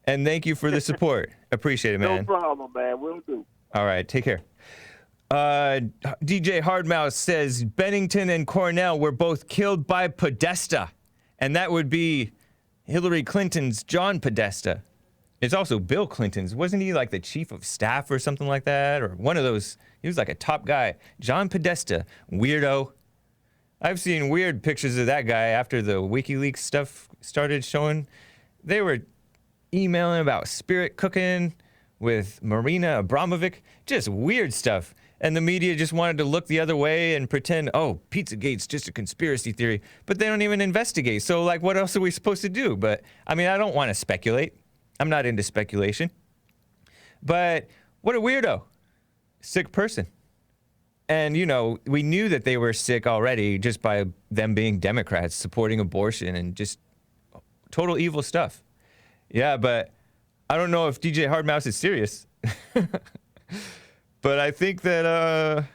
Speaker 1: and thank you for the support. Appreciate it, man.
Speaker 5: No problem, man. Will do.
Speaker 1: All right, take care. DJ Hardmouse says Bennington and Cornell were both killed by Podesta, and that would be Hillary Clinton's John Podesta. It's also Bill Clinton's. Wasn't he like the chief of staff or something like that? Or one of those. He was like a top guy. John Podesta, weirdo. I've seen weird pictures of that guy after the WikiLeaks stuff started showing. They were emailing about spirit cooking with Marina Abramovic. Just weird stuff. And the media just wanted to look the other way and pretend, oh, Pizzagate's just a conspiracy theory. But they don't even investigate. So, like, what else are we supposed to do? But, I mean, I don't want to speculate. I'm not into speculation. But what a weirdo. Sick person. And, we knew that they were sick already just by them being Democrats, supporting abortion and just total evil stuff. Yeah, but I don't know if DJ Hardmouse is serious. But I think that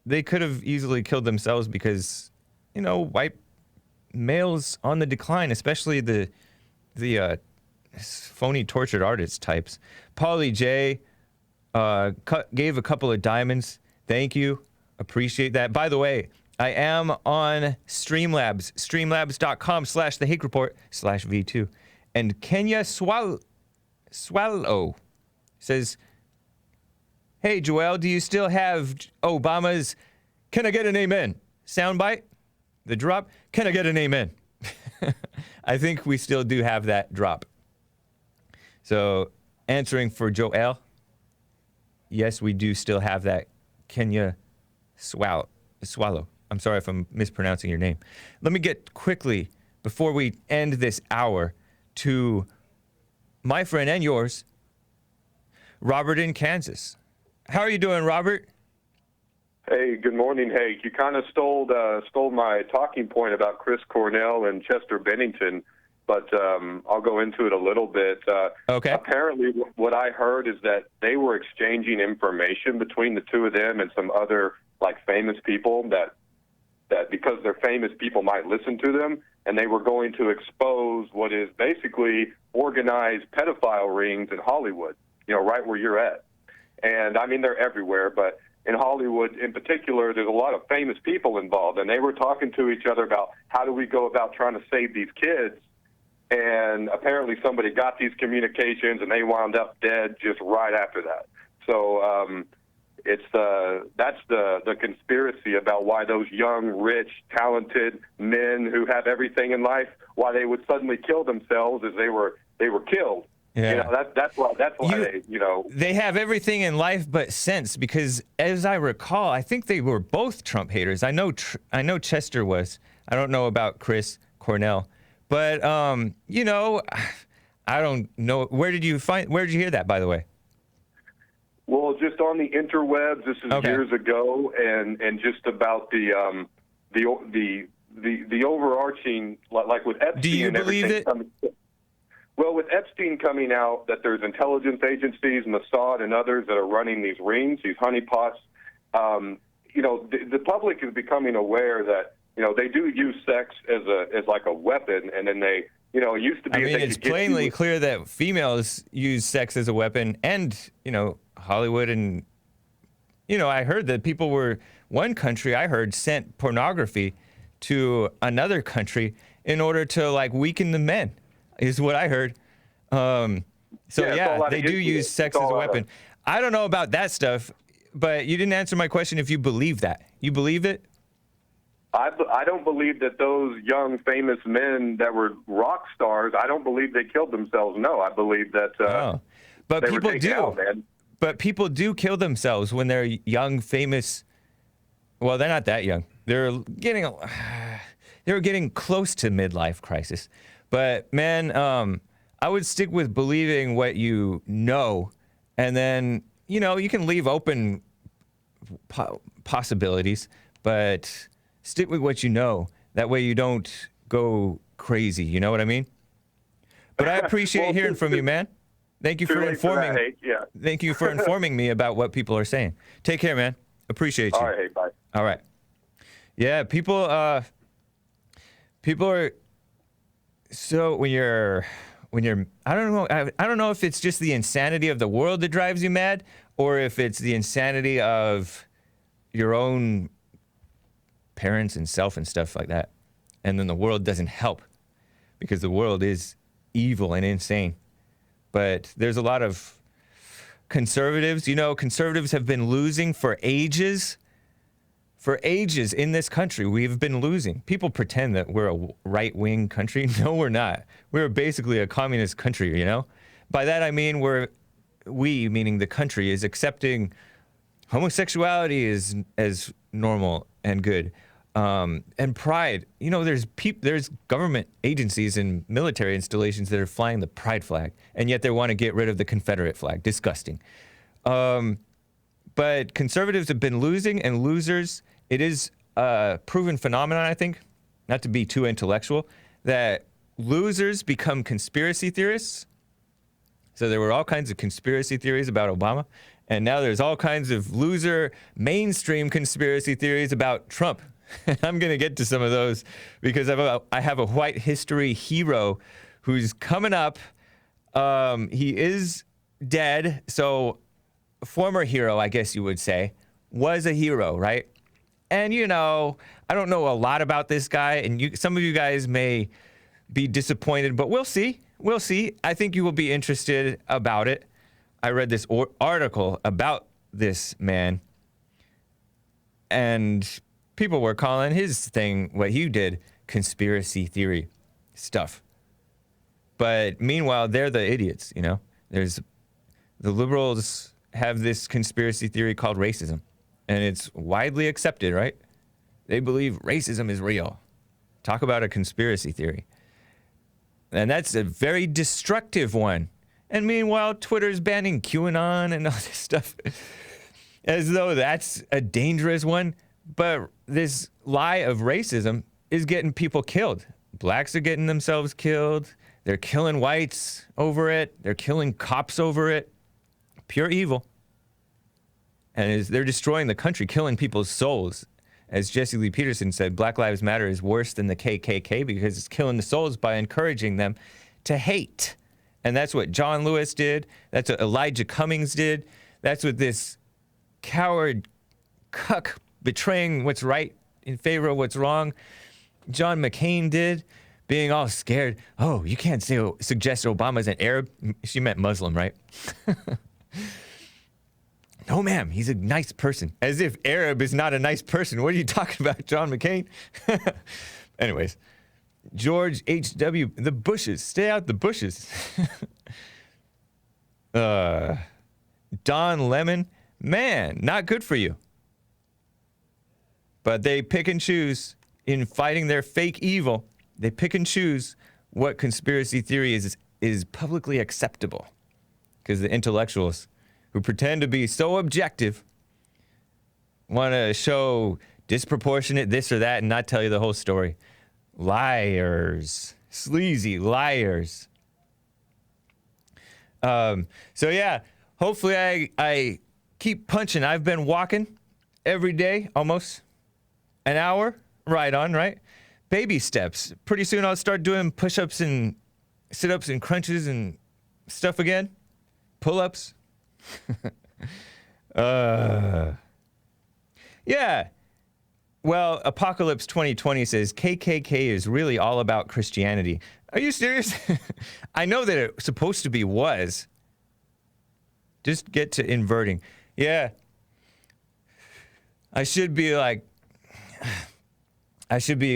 Speaker 1: they could have easily killed themselves because, white males on the decline, especially the phony tortured artist types. Pauly J gave a couple of diamonds. Thank you. Appreciate that. By the way, I am on Streamlabs, streamlabs.com/the Hake Report /V2. And Kenya Swallow says, hey, Joel, do you still have Obama's "Can I get an amen" soundbite? The drop? Can I get an amen? I think we still do have that drop. So, answering for Joel, yes, we do still have that Kenya Swallow. I'm sorry if I'm mispronouncing your name. Let me get quickly, before we end this hour, to my friend and yours, Robert in Kansas. How are you doing, Robert?
Speaker 6: Hey, good morning, Hake. You kind of stole my talking point about Chris Cornell and Chester Bennington, but I'll go into it a little bit.
Speaker 1: Okay.
Speaker 6: Apparently, what I heard is that they were exchanging information between the two of them and some other famous people that that because they're famous, people might listen to them, and they were going to expose what is basically organized pedophile rings in Hollywood, right where you're at. And I mean, they're everywhere, but in Hollywood in particular, there's a lot of famous people involved, and they were talking to each other about how do we go about trying to save these kids. And apparently somebody got these communications, and they wound up dead just right after that. So that's the conspiracy about why those young, rich, talented men who have everything in life, why they would suddenly kill themselves as they were killed.
Speaker 1: Yeah.
Speaker 6: That's why
Speaker 1: they have everything in life but sense, because as I recall, I think they were both Trump haters. I know Chester was. I don't know about Chris Cornell, but I don't know. Where did you hear that, by the way?
Speaker 6: Well, just on the interwebs. This is years ago, and just about the overarching, like with Epstein.
Speaker 1: Do you
Speaker 6: and
Speaker 1: believe it?
Speaker 6: Well, with Epstein coming out that there's intelligence agencies, Mossad and others that are running these rings, these honeypots, the public is becoming aware that, they do use sex as like a weapon, and then they, it used to be.
Speaker 1: I mean, it's plainly clear that females use sex as a weapon, and, Hollywood and, I heard that one country I heard sent pornography to another country in order to, weaken the men. Is what I heard. They do use sex as a weapon. I don't know about that stuff, but you didn't answer my question if you believe that. You believe it?
Speaker 6: I don't believe that those young, famous men that were rock stars, I don't believe they killed themselves. No, I believe that
Speaker 1: but
Speaker 6: they
Speaker 1: people
Speaker 6: were taken
Speaker 1: do.
Speaker 6: out, man.
Speaker 1: But people do kill themselves when they're young, famous. Well, they're not that young. They're getting close to midlife crisis. But, man, I would stick with believing what you know, and then, you can leave open possibilities, but stick with what you know. That way you don't go crazy, you know what I mean? But I appreciate hearing from you, man. Thank you for informing me.
Speaker 6: Yeah.
Speaker 1: Thank you for informing me about what people are saying. Take care, man. Appreciate you.
Speaker 6: All right, hey, bye.
Speaker 1: All right. Yeah, people are... So when you're, I don't know if it's just the insanity of the world that drives you mad, or if it's the insanity of your own parents and self and stuff like that. And then the world doesn't help, because the world is evil and insane. But there's a lot of conservatives. Conservatives have been losing for ages. For ages in this country, we've been losing. People pretend that we're a right-wing country. No, we're not. We're basically a communist country, By that I mean we, meaning the country, is accepting homosexuality as normal and good. And pride. There's government agencies and military installations that are flying the pride flag, and yet they want to get rid of the Confederate flag. Disgusting. But conservatives have been losing, and losers, it is a proven phenomenon, I think, not to be too intellectual, that losers become conspiracy theorists. So there were all kinds of conspiracy theories about Obama, and now there's all kinds of loser mainstream conspiracy theories about Trump. I'm going to get to some of those because I have a white history hero who's coming up. He is dead, so former hero, I guess you would say, was a hero, right? And, I don't know a lot about this guy, and some of you guys may be disappointed, but we'll see. We'll see. I think you will be interested about it. I read this article about this man, and people were calling his thing, what he did, conspiracy theory stuff. But meanwhile, they're the idiots, There's the liberals have this conspiracy theory called racism, and it's widely accepted, right? They believe racism is real. Talk about a conspiracy theory. And that's a very destructive one. And meanwhile, Twitter's banning QAnon and all this stuff as though that's a dangerous one. But this lie of racism is getting people killed. Blacks are getting themselves killed. They're killing whites over it. They're killing cops over it. Pure evil. And they're destroying the country, killing people's souls. As Jesse Lee Peterson said, Black Lives Matter is worse than the KKK because it's killing the souls by encouraging them to hate. And that's what John Lewis did. That's what Elijah Cummings did. That's what this coward cuck betraying what's right in favor of what's wrong John McCain did, being all scared. Oh, you can't suggest Obama's an Arab. She meant Muslim, right? No, ma'am, he's a nice person. As if Arab is not a nice person. What are you talking about, John McCain? Anyways, George H.W., the bushes. Stay out the bushes. D0n Lem0n, man, not good for you. But they pick and choose in fighting their fake evil. They pick and choose what conspiracy theory is publicly acceptable. Because the intellectuals who pretend to be so objective want to show disproportionate this or that and not tell you the whole story. Liars. Sleazy liars. So yeah, hopefully I keep punching. I've been walking every day, almost an hour. Right on, right? Baby steps. Pretty soon I'll start doing push-ups and sit-ups and crunches and stuff again. Pull-ups. Yeah. Well, Apocalypse 2020 says KKK is really all about Christianity. Are you serious? I know that it supposed to be was. Just get to inverting. Yeah. I should be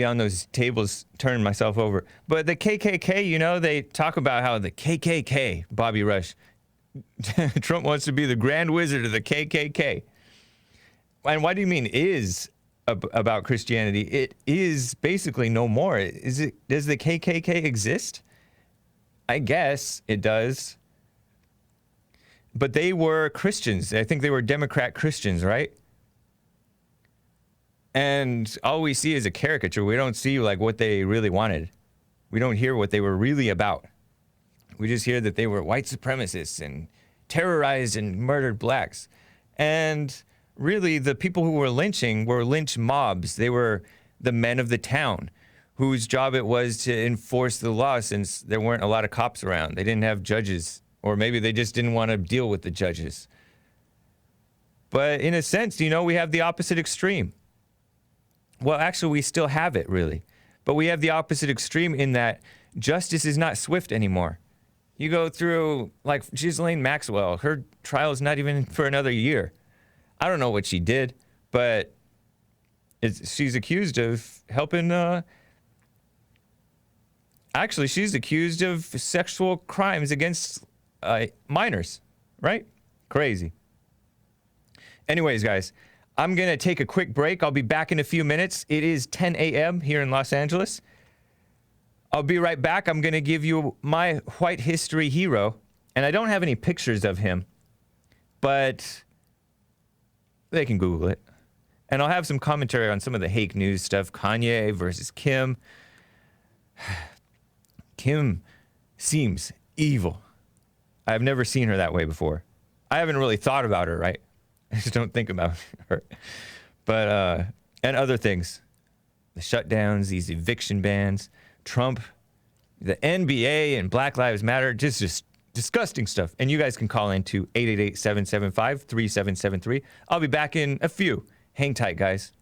Speaker 1: on those tables turning myself over. But the KKK, you know, they talk about how the KKK, Bobby Rush, Trump wants to be the grand wizard of the KKK. And what do you mean is about Christianity? It is basically no more. Does the KKK exist? I guess it does. But they were Christians. I think they were Democrat Christians, right? And all we see is a caricature. We don't see like what they really wanted. We don't hear what they were really about. We just hear that they were white supremacists and terrorized and murdered blacks. And really, the people who were lynching were lynch mobs. They were the men of the town whose job it was to enforce the law since there weren't a lot of cops around. They didn't have judges, or maybe they just didn't want to deal with the judges. But in a sense, you know, we have the opposite extreme. Well, actually, we still have it, really. But we have the opposite extreme in that justice is not swift anymore. You go through, like, Ghislaine Maxwell. Her trial is not even for another year. I don't know what she did, but she's accused of helping... Actually, she's accused of sexual crimes against minors, right? Crazy. Anyways, guys, I'm going to take a quick break. I'll be back in a few minutes. It is 10 a.m. here in Los Angeles. I'll be right back. I'm going to give you my white history hero. And I don't have any pictures of him, but they can Google it. And I'll have some commentary on some of the Hake news stuff. Kanye versus Kim. Kim seems evil. I've never seen her that way before. I haven't really thought about her, right? I just don't think about her. But, and other things. The shutdowns, these eviction bans, Trump, the NBA, and Black Lives Matter, just disgusting stuff. And you guys can call in to 888-775-3773. I'll be back in a few. Hang tight, guys.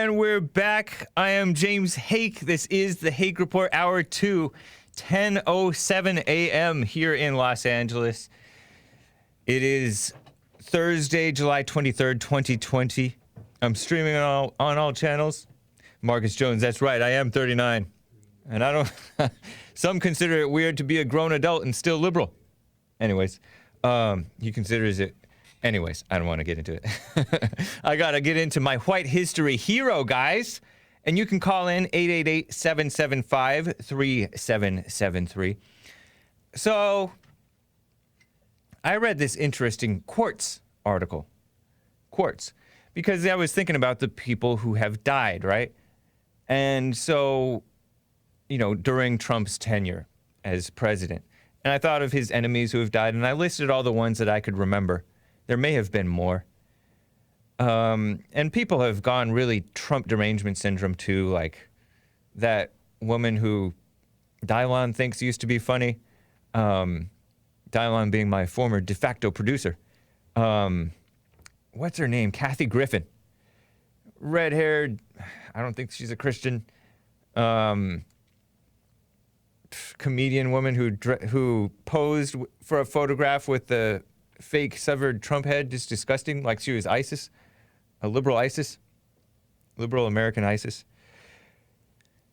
Speaker 1: everyone. We're back. I am James Hake. This is the Hake Report, Hour 2, 10:07 a.m. here in Los Angeles. It is Thursday, July 23rd, 2020. I'm streaming on all channels. Marcus Jones, that's right, I am 39. And I don't... Some consider it weird to be a grown adult and still liberal. Anyways, he considers it... Anyways, I don't want to get into it. I got to get into my white history hero, guys. And you can call in 888-775-3773. So, I read this interesting Quartz article. Quartz. Because I was thinking about the people who have died, right? And so, you know, during Trump's tenure as president. And I thought of his enemies who have died, and I listed all the ones that I could remember. There may have been more. And people have gone really Trump derangement syndrome too, like that woman who D0n thinks used to be funny. D0n being my former de facto producer. What's her name? Kathy Griffin. Red-haired, I don't think she's a Christian. Comedian woman who posed for a photograph with the fake severed Trump head, just disgusting, like she was ISIS, a liberal American ISIS.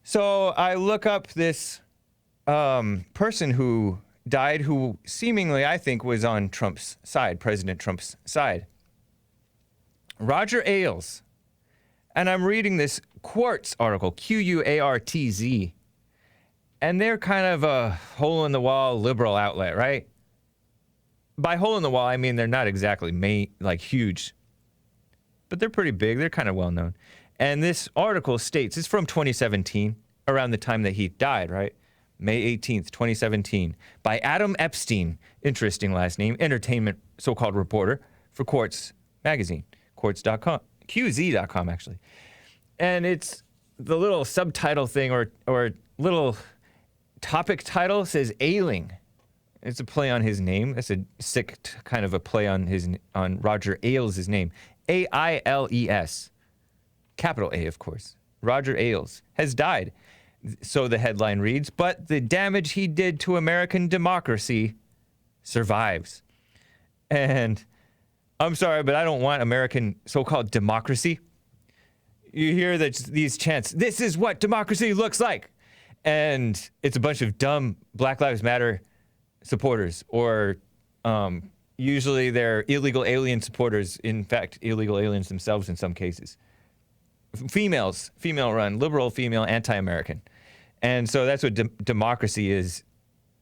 Speaker 1: So I look up this person who died, who seemingly I think was on Trump's side, President Trump's side. Roger Ailes. And I'm reading this Quartz article, Quartz, and they're kind of a hole-in-the-wall liberal outlet, right? By hole in the wall, I mean they're not exactly huge, but they're pretty big. They're kind of well known. And this article states, it's from 2017, around the time that he died, right? May 18th, 2017, by Adam Epstein, interesting last name, entertainment so-called reporter for Quartz magazine, quartz.com, QZ.com actually. And it's the little subtitle thing or little topic title says ailing. It's a play on his name. That's a sick kind of a play on Roger Ailes' name. A-I-L-E-S. Capital A, of course. Roger Ailes has died. So the headline reads, but the damage he did to American democracy survives. And I'm sorry, but I don't want American so-called democracy. You hear these chants, this is what democracy looks like. And it's a bunch of dumb Black Lives Matter supporters, or usually they're illegal alien supporters, in fact, illegal aliens themselves in some cases. Female-run, liberal, female, anti-American. And so that's what democracy is,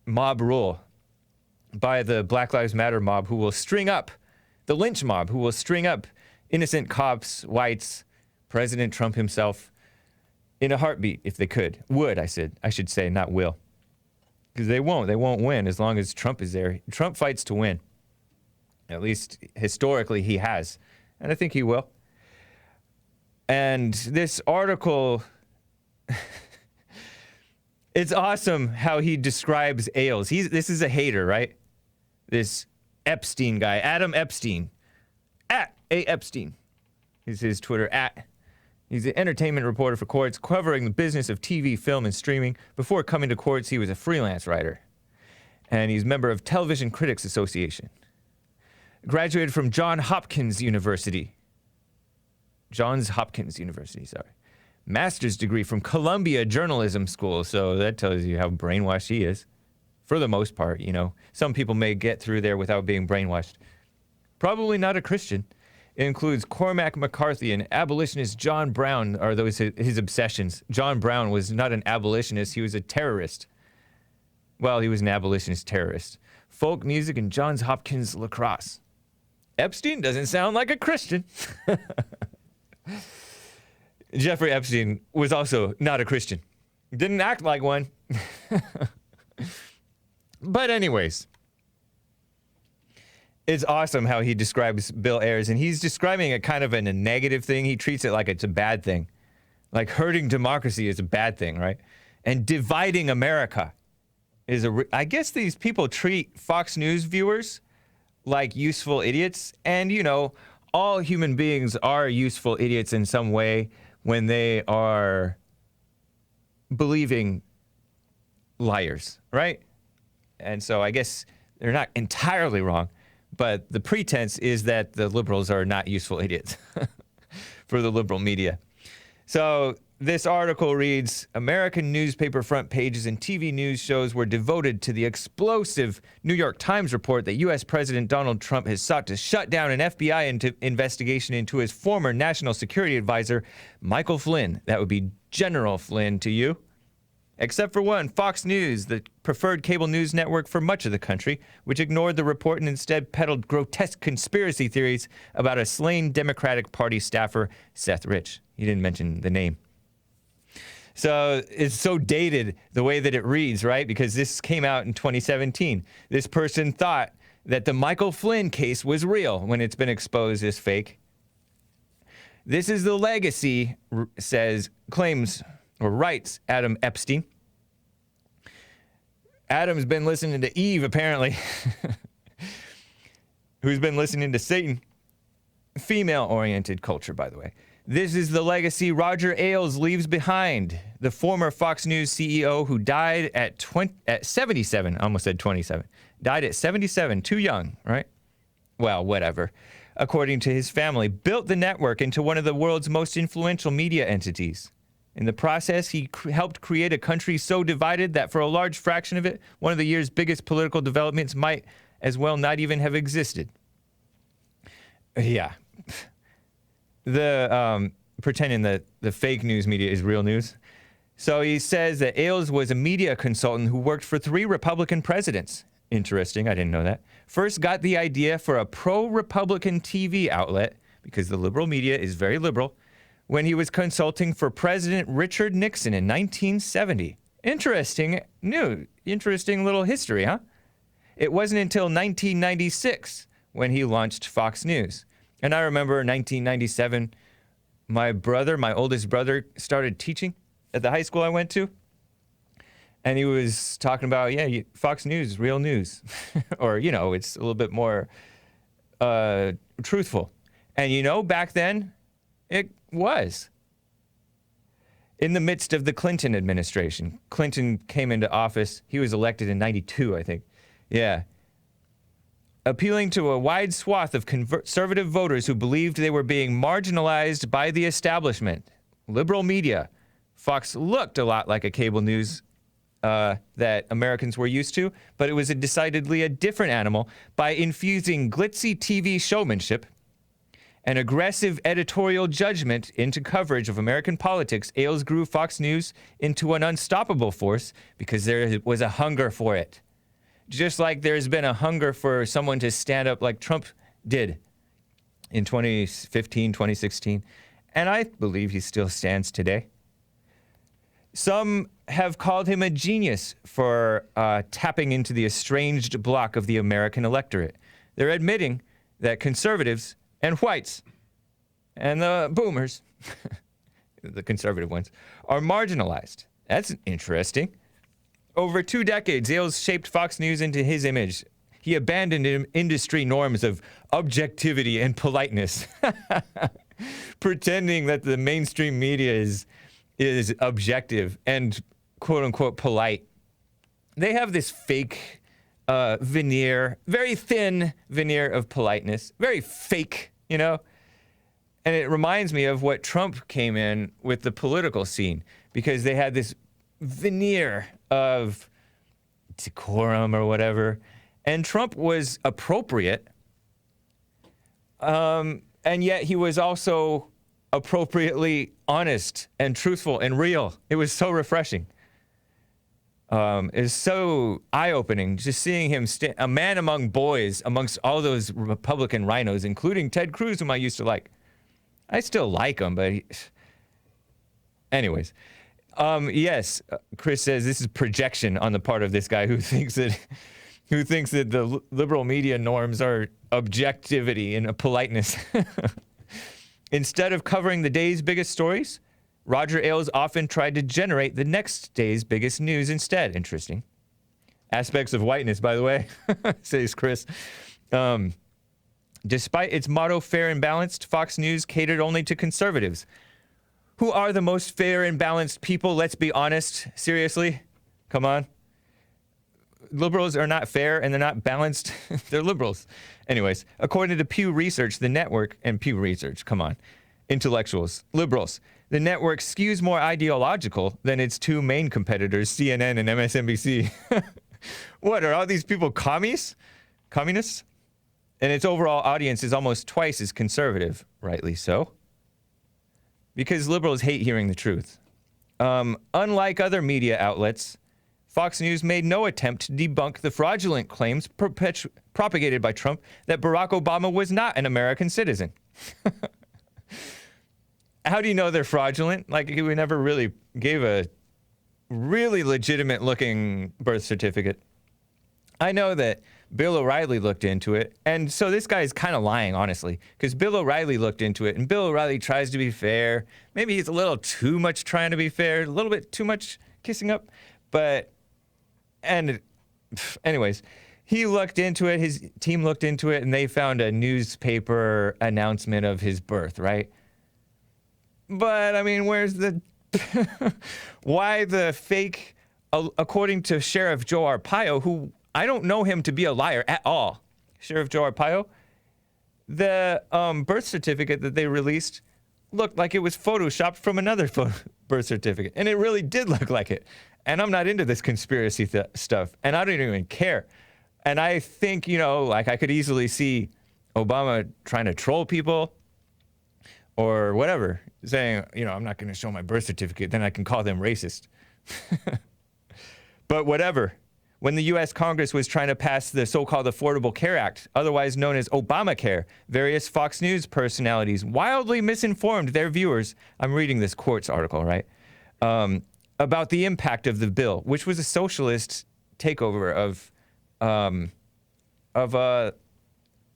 Speaker 1: mob rule by the Black Lives Matter mob who will string up, the lynch mob who will string up innocent cops, whites, President Trump himself, in a heartbeat if they could. Would, I should say, not will. Because they won't win as long as Trump is there. Trump fights to win. At least historically he has. And I think he will. And this article, it's awesome how he describes Ailes. This is a hater, right? This Epstein guy, Adam Epstein. @A Epstein is his Twitter, He's an entertainment reporter for Quartz, covering the business of TV, film, and streaming. Before coming to Quartz, he was a freelance writer. And he's a member of Television Critics Association. Graduated from Johns Hopkins University. Master's degree from Columbia Journalism School. So that tells you how brainwashed he is. For the most part, you know. Some people may get through there without being brainwashed. Probably not a Christian. It includes Cormac McCarthy and abolitionist John Brown are those his obsessions. John Brown was not an abolitionist, he was a terrorist. Well, he was an abolitionist terrorist. Folk music and Johns Hopkins lacrosse. Epstein doesn't sound like a Christian. Jeffrey Epstein was also not a Christian. Didn't act like one. But anyways, it's awesome how he describes Bill Ayers, and he's describing it kind of in a negative thing. He treats it like it's a bad thing. Like hurting democracy is a bad thing, right? And dividing America is I guess these people treat Fox News viewers like useful idiots. And, you know, all human beings are useful idiots in some way. when they are believing liars, right? And so I guess they're not entirely wrong, but the pretense is that the liberals are not useful idiots for the liberal media. So this article reads, American newspaper front pages and TV news shows were devoted to the explosive New York Times report that U.S. President Donald Trump has sought to shut down an FBI investigation into his former national security advisor, Michael Flynn. That would be General Flynn to you. Except for one, Fox News, the preferred cable news network for much of the country, which ignored the report and instead peddled grotesque conspiracy theories about a slain Democratic Party staffer, Seth Rich. He didn't mention the name. So it's so dated the way that it reads, right? Because this came out in 2017. This person thought that the Michael Flynn case was real when it's been exposed as fake. This is the legacy, claims or writes Adam Epstein. Adam's been listening to Eve, apparently, who's been listening to Satan. Female-oriented culture, by the way. This is the legacy Roger Ailes leaves behind, the former Fox News CEO who died at 77, I almost said 27, died at 77, too young, right? Well, whatever. According to his family, built the network into one of the world's most influential media entities. In the process, he helped create a country so divided that for a large fraction of it, one of the year's biggest political developments might as well not even have existed. Yeah. Pretending that the fake news media is real news. So he says that Ailes was a media consultant who worked for 3 Republican presidents. Interesting, I didn't know that. First got the idea for a pro-Republican TV outlet, because the liberal media is very liberal, when he was consulting for President Richard Nixon in 1970. Interesting little history, huh? It wasn't until 1996 when he launched Fox News. And I remember in 1997, my oldest brother, started teaching at the high school I went to. And he was talking about, Fox News is real news. Or, it's a little bit more truthful. And, back then, it was. In the midst of the Clinton administration. Clinton came into office. He was elected in 92, I think. Yeah. Appealing to a wide swath of conservative voters who believed they were being marginalized by the establishment. Liberal media. Fox looked a lot like a cable news that Americans were used to, but it was decidedly a different animal by infusing glitzy TV showmanship and aggressive editorial judgment into coverage of American politics. Ailes grew Fox News into an unstoppable force because there was a hunger for it. Just like there's been a hunger for someone to stand up like Trump did in 2015, 2016. And I believe he still stands today. Some have called him a genius for tapping into the estranged bloc of the American electorate. They're admitting that conservatives and whites and the boomers, the conservative ones, are marginalized. That's interesting. Over 2 decades, Ailes shaped Fox News into his image. He abandoned industry norms of objectivity and politeness, pretending that the mainstream media is objective and quote-unquote polite. They have this fake veneer, very thin veneer of politeness, very fake, And it reminds me of what Trump came in with the political scene, because they had this veneer of decorum or whatever. And Trump was appropriate, and yet he was also appropriately honest and truthful and real. It was so refreshing. It's so eye-opening just seeing him, a man among boys, amongst all those Republican rhinos, including Ted Cruz, whom I used to like. I still like him, but anyways. Yes, Chris says this is projection on the part of this guy who thinks that the liberal media norms are objectivity and politeness. Instead of covering the day's biggest stories, Roger Ailes often tried to generate the next day's biggest news instead. Interesting. Aspects of whiteness, by the way, says Chris. Despite its motto, fair and balanced, Fox News catered only to conservatives. Who are the most fair and balanced people? Let's be honest. Seriously? Come on. Liberals are not fair and they're not balanced. They're liberals. Anyways, according to Pew Research, the network, and Pew Research, come on, intellectuals, liberals, the network skews more ideological than its two main competitors, CNN and MSNBC. What, are all these people communists? And its overall audience is almost twice as conservative, rightly so. Because liberals hate hearing the truth. Unlike other media outlets, Fox News made no attempt to debunk the fraudulent claims propagated by Trump that Barack Obama was not an American citizen. How do you know they're fraudulent? Like, we never really gave a really legitimate looking birth certificate. I know that Bill O'Reilly looked into it, and so this guy is kind of lying, honestly, because Bill O'Reilly looked into it, and Bill O'Reilly tries to be fair. Maybe he's a little too much trying to be fair, a little bit too much kissing up, anyways, he looked into it, his team looked into it, and they found a newspaper announcement of his birth, right? But, I mean, where's the... why the fake, according to Sheriff Joe Arpaio, who I don't know him to be a liar at all. Sheriff Joe Arpaio, the birth certificate that they released looked like it was photoshopped from another birth certificate. And it really did look like it. And I'm not into this conspiracy stuff. And I don't even care. And I think, like I could easily see Obama trying to troll people or whatever, saying, I'm not going to show my birth certificate, then I can call them racist. But whatever. When the U.S. Congress was trying to pass the so-called Affordable Care Act, otherwise known as Obamacare, various Fox News personalities wildly misinformed their viewers. I'm reading this Quartz article, right? About the impact of the bill, which was a socialist takeover of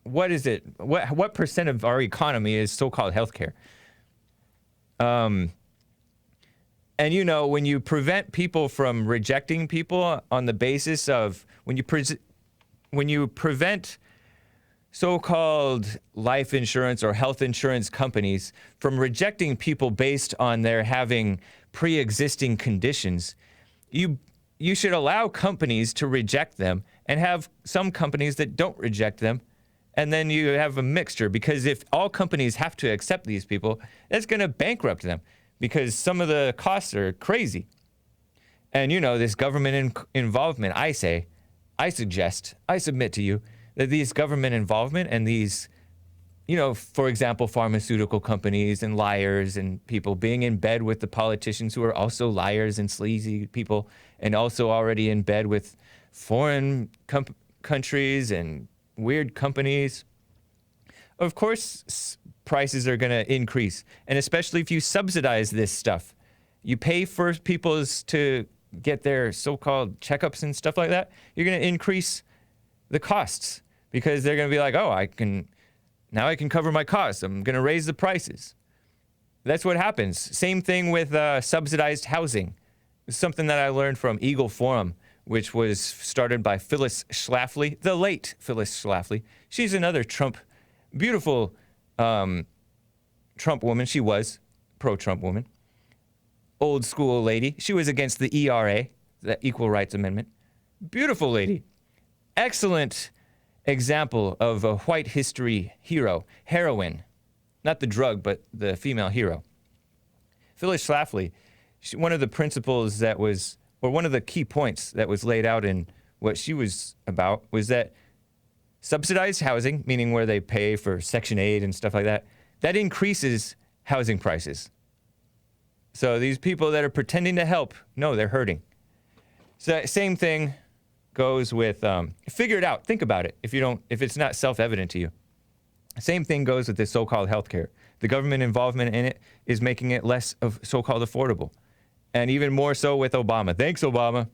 Speaker 1: what is it? What percent of our economy is so-called healthcare? And when you prevent people from rejecting people on the basis of when you prevent so-called life insurance or health insurance companies from rejecting people based on their having pre-existing conditions, you should allow companies to reject them and have some companies that don't reject them. And then you have a mixture, because if all companies have to accept these people, that's going to bankrupt them, because some of the costs are crazy. And this government involvement, I suggest, I submit to you that these government involvement and these, for example, pharmaceutical companies and liars and people being in bed with the politicians who are also liars and sleazy people, and also already in bed with foreign countries and weird companies. Of course, prices are going to increase. And especially if you subsidize this stuff. You pay for people to get their so-called checkups and stuff like that. You're going to increase the costs, because they're going to be like, now I can cover my costs. I'm going to raise the prices. That's what happens. Same thing with subsidized housing. It's something that I learned from Eagle Forum, which was started by Phyllis Schlafly, the late Phyllis Schlafly. She's another beautiful Trump woman. She was pro-Trump woman. Old school lady. She was against the ERA, the Equal Rights Amendment. Beautiful lady. Excellent example of a white history hero. Heroine. Not the drug, but the female hero. Phyllis Schlafly, one of the principles that was, or one of the key points that was laid out in what she was about, was that subsidized housing, meaning where they pay for Section 8 and stuff like that, that increases housing prices. So these people that are pretending to help, no, they're hurting. So same thing goes with, figure it out, think about it, if it's not self-evident to you. Same thing goes with this so-called healthcare. The government involvement in it is making it less of so-called affordable. And even more so with Obama. Thanks, Obama.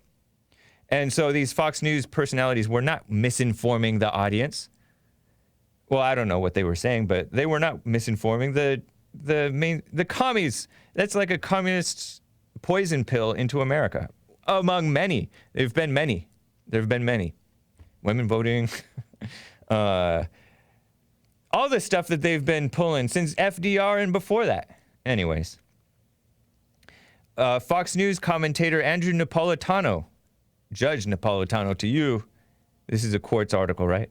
Speaker 1: And so these Fox News personalities were not misinforming the audience. Well, I don't know what they were saying, but they were not misinforming the commies. That's like a communist poison pill into America. Among many. There have been many. Women voting. All the stuff that they've been pulling since FDR and before that. Anyways. Fox News commentator Andrew Napolitano, Judge Napolitano to you, this is a Quartz article, right?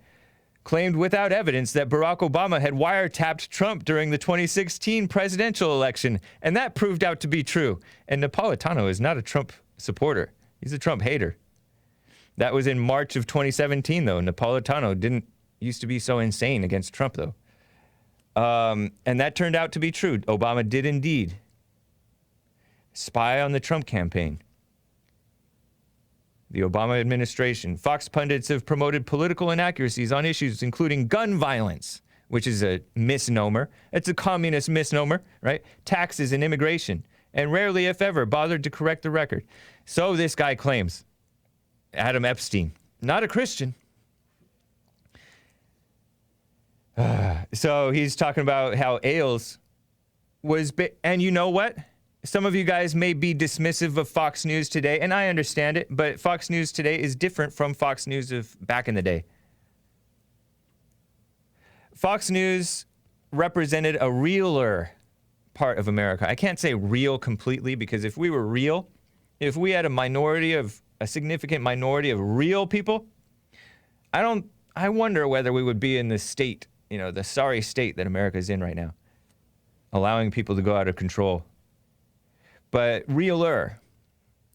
Speaker 1: Claimed without evidence that Barack Obama had wiretapped Trump during the 2016 presidential election, and that proved out to be true. And Napolitano is not a Trump supporter. He's a Trump hater. That was in March of 2017, though. Napolitano didn't used to be so insane against Trump, though. And that turned out to be true. Obama did indeed spy on the Trump campaign. The Obama administration. Fox pundits have promoted political inaccuracies on issues including gun violence, which is a misnomer. It's a communist misnomer, right? Taxes and immigration, and rarely, if ever, bothered to correct the record. So this guy claims, Adam Epstein, not a Christian. So he's talking about how Ailes was, and you know what? Some of you guys may be dismissive of Fox News today, and I understand it, but Fox News today is different from Fox News of back in the day. Fox News represented a realer part of America. I can't say real completely, because if we were real, if we had a significant minority of real people, I wonder whether we would be in the state, the sorry state that America is in right now, allowing people to go out of control. But realer,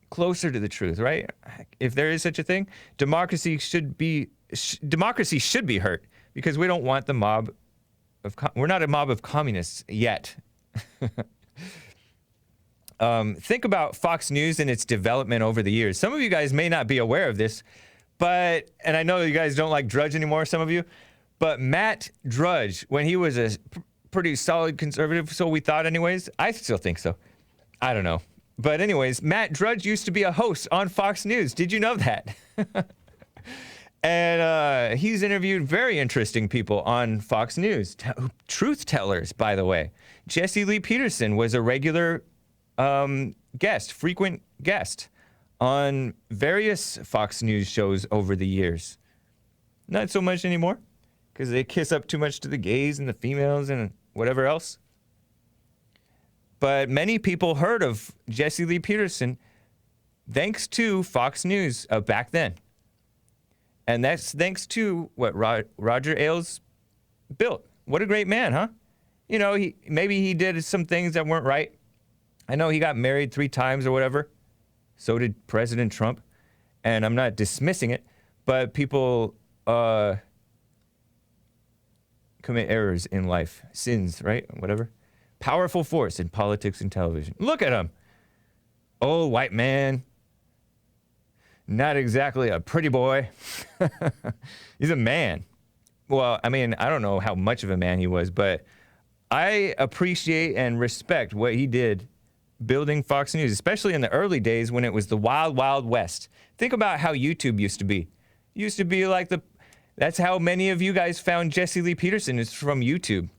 Speaker 1: closer to the truth, right? If there is such a thing, democracy should be hurt, because we don't want the mob of, we're not a mob of communists yet. Think about Fox News and its development over the years. Some of you guys may not be aware of this, and I know you guys don't like Drudge anymore, some of you, but Matt Drudge, when he was a pretty solid conservative, so we thought anyways, I still think so. I don't know. But anyways, Matt Drudge used to be a host on Fox News. Did you know that? And he's interviewed very interesting people on Fox News. Truth tellers, by the way. Jesse Lee Peterson was a regular frequent guest on various Fox News shows over the years. Not so much anymore, because they kiss up too much to the gays and the females and whatever else. But many people heard of Jesse Lee Peterson thanks to Fox News back then. And that's thanks to what Roger Ailes built. What a great man, huh? Maybe he did some things that weren't right. I know he got married 3 times or whatever. So did President Trump. And I'm not dismissing it, but people commit errors in life, sins, right? Whatever. Powerful force in politics and television. Look at him. Old white man. Not exactly a pretty boy. He's a man. Well, I mean, I don't know how much of a man he was, but I appreciate and respect what he did building Fox News, especially in the early days when it was the wild, wild west. Think about how YouTube used to be. It used to be like that's how many of you guys found Jesse Lee Peterson, is from YouTube.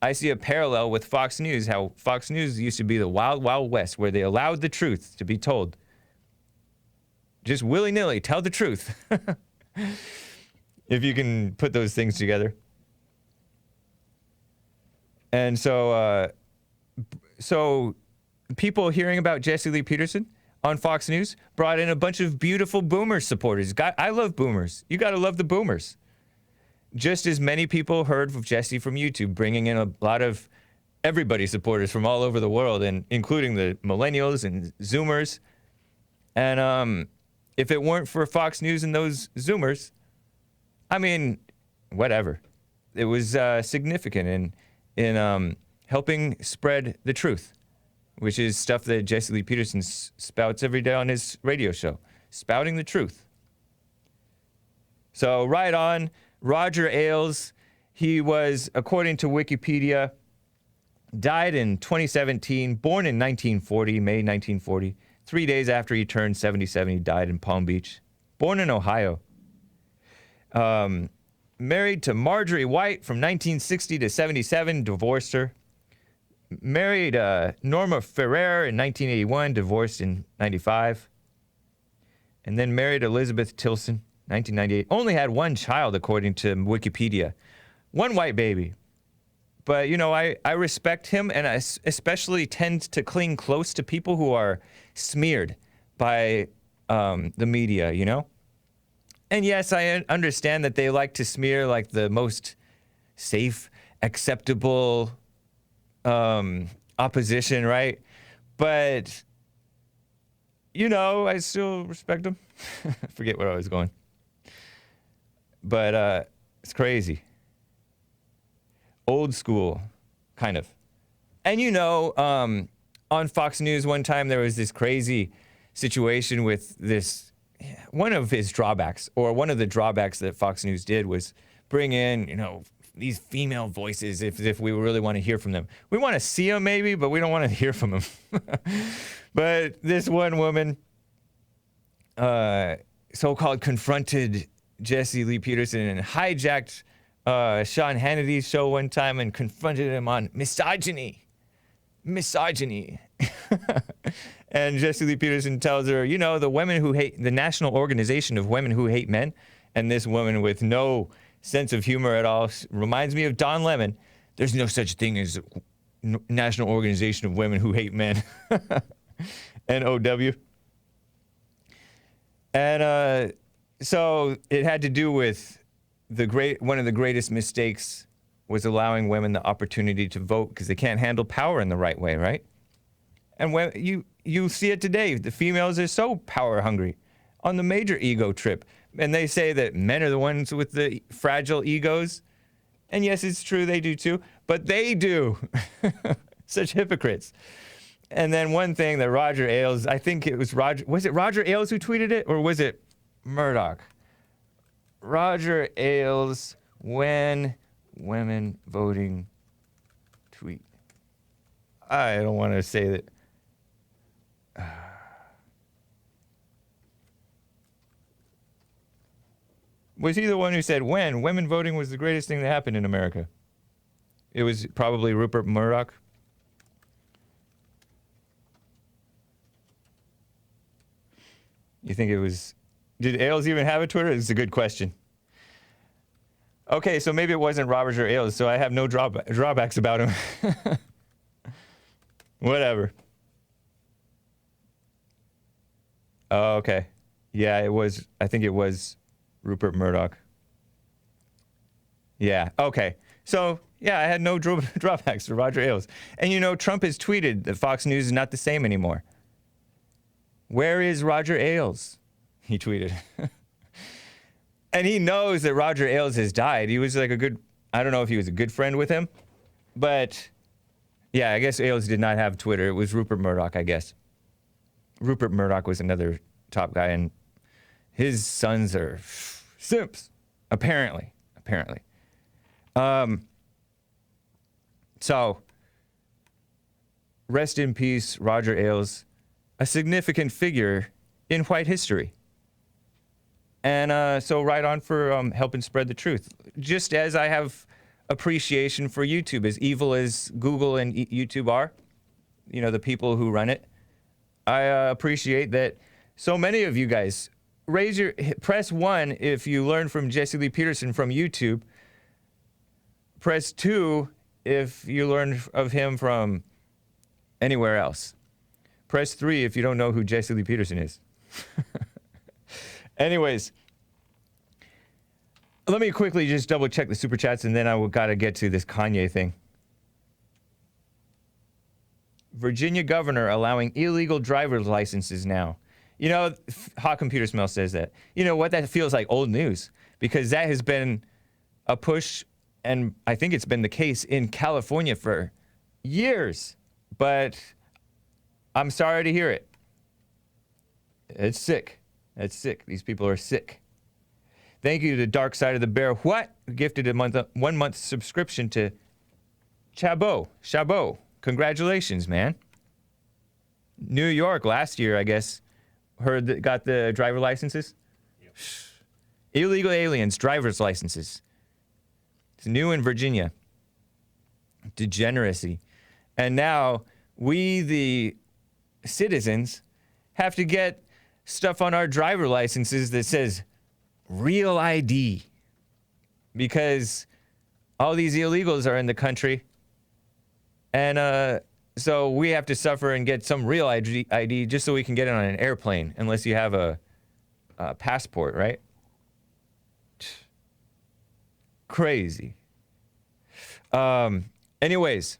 Speaker 1: I see a parallel with Fox News, how Fox News used to be the wild, wild west, where they allowed the truth to be told. Just willy-nilly, tell the truth. If you can put those things together. And so people hearing about Jesse Lee Peterson on Fox News brought in a bunch of beautiful boomer supporters. I love boomers. You got to love the boomers. Just as many people heard of Jesse from YouTube, bringing in a lot of everybody supporters from all over the world, and including the millennials and Zoomers. And if it weren't for Fox News and those Zoomers, I mean, whatever. It was significant in helping spread the truth, which is stuff that Jesse Lee Peterson spouts every day on his radio show, spouting the truth. So right on. Roger Ailes, he was, according to Wikipedia, died in 2017, born in 1940, May 1940. 3 days after he turned 77, he died in Palm Beach. Born in Ohio. Married to Marjorie White from 1960 to 77, divorced her. Married Norma Ferrer in 1981, divorced in 95. And then married Elizabeth Tilson, 1998. Only had one child, according to Wikipedia. One white baby. but I respect him, and I especially tend to cling close to people who are smeared by the media, And yes, I understand that they like to smear like the most safe, acceptable opposition, right? But I still respect them. Forget where I was going. But it's crazy. Old school, kind of. And on Fox News one time there was this crazy situation with this, one of his drawbacks, or one of the drawbacks that Fox News did was bring in, these female voices if we really want to hear from them. We want to see them maybe, but we don't want to hear from them. But this one woman so-called confronted Jesse Lee Peterson and hijacked Sean Hannity's show one time and confronted him on misogyny. And Jesse Lee Peterson tells her, the women who hate, the National Organization of Women Who Hate Men, and this woman with no sense of humor at all reminds me of D0n Lem0n. There's no such thing as National Organization of Women Who Hate Men. NOW. And so it had to do with one of the greatest mistakes was allowing women the opportunity to vote because they can't handle power in the right way, right? And when you see it today, the females are so power hungry on the major ego trip. And they say that men are the ones with the fragile egos. And yes, it's true, they do too. But they do. Such hypocrites. And then one thing that Roger Ailes, I think it was Roger Ailes who tweeted it? Or was it Murdoch? Roger Ailes, when women voting tweet. I don't want to say that. Was he the one who said when women voting was the greatest thing that happened in America? It was probably Rupert Murdoch. You think it was... Did Ailes even have a Twitter? It's a good question. Okay, so maybe it wasn't Roger Ailes, so I have no drawbacks about him. Whatever. Oh, okay. Yeah, it was... I think it was Rupert Murdoch. Yeah, okay. So, yeah, I had no drawbacks for Roger Ailes. And Trump has tweeted that Fox News is not the same anymore. Where is Roger Ailes? He tweeted. And he knows that Roger Ailes has died. He was like I don't know if he was a good friend with him, but yeah, I guess Ailes did not have Twitter. It was Rupert Murdoch, I guess. Rupert Murdoch was another top guy, and his sons are simps, apparently. So, rest in peace, Roger Ailes, a significant figure in white history. And so right on for helping spread the truth. Just as I have appreciation for YouTube, as evil as Google and YouTube are, the people who run it, I appreciate that so many of you guys press 1 if you learn from Jesse Lee Peterson from YouTube. Press 2 if you learn of him from anywhere else. Press 3 if you don't know who Jesse Lee Peterson is. Anyways, let me quickly just double check the super chats, and then I gotta get to this Kanye thing. Virginia governor allowing illegal driver's licenses now. Hot Computer Smell says that. You know what? That feels like old news, because that has been a push, and I think it's been the case in California for years. But I'm sorry to hear it. It's sick. It's sick. These people are sick. Thank you to Dark Side of the Bear. What? Gifted a 1 month subscription to Chabot. Congratulations, man. New York last year, I guess, got the driver licenses. Yep. Illegal aliens, driver's licenses. It's new in Virginia. Degeneracy. And now we, the citizens, have to get stuff on our driver licenses that says real ID, because all these illegals are in the country And so we have to suffer and get some real ID just so we can get on an airplane, unless you have a passport, right? Crazy. Anyways,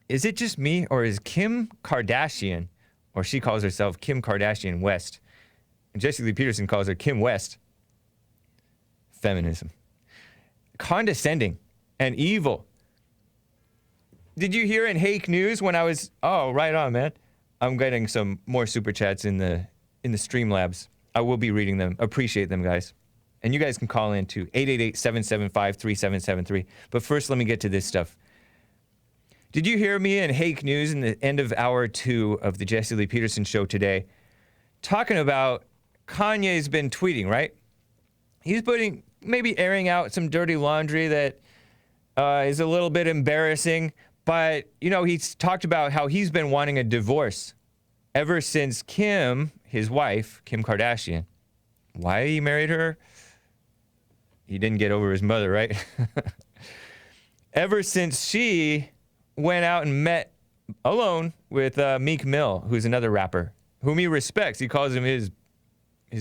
Speaker 1: is it just me, or is Kim Kardashian, or she calls herself Kim Kardashian West, and Jesse Lee Peterson calls her Kim West, feminism, condescending and evil? Did you hear in Hake News when I was, oh, right on, man. I'm getting some more super chats in the Streamlabs. I will be reading them. Appreciate them, guys. And you guys can call in to 888-775-3773. But first, let me get to this stuff. Did you hear me in Hake News in the end of hour 2 of the Jesse Lee Peterson show today, talking about Kanye's been tweeting, right? He's maybe airing out some dirty laundry that is a little bit embarrassing. But, you know, he's talked about how he's been wanting a divorce ever since Kim, his wife, Kim Kardashian. Why he married her? He didn't get over his mother, right? Ever since she went out and met alone with Meek Mill, who's another rapper, whom he respects. He calls him his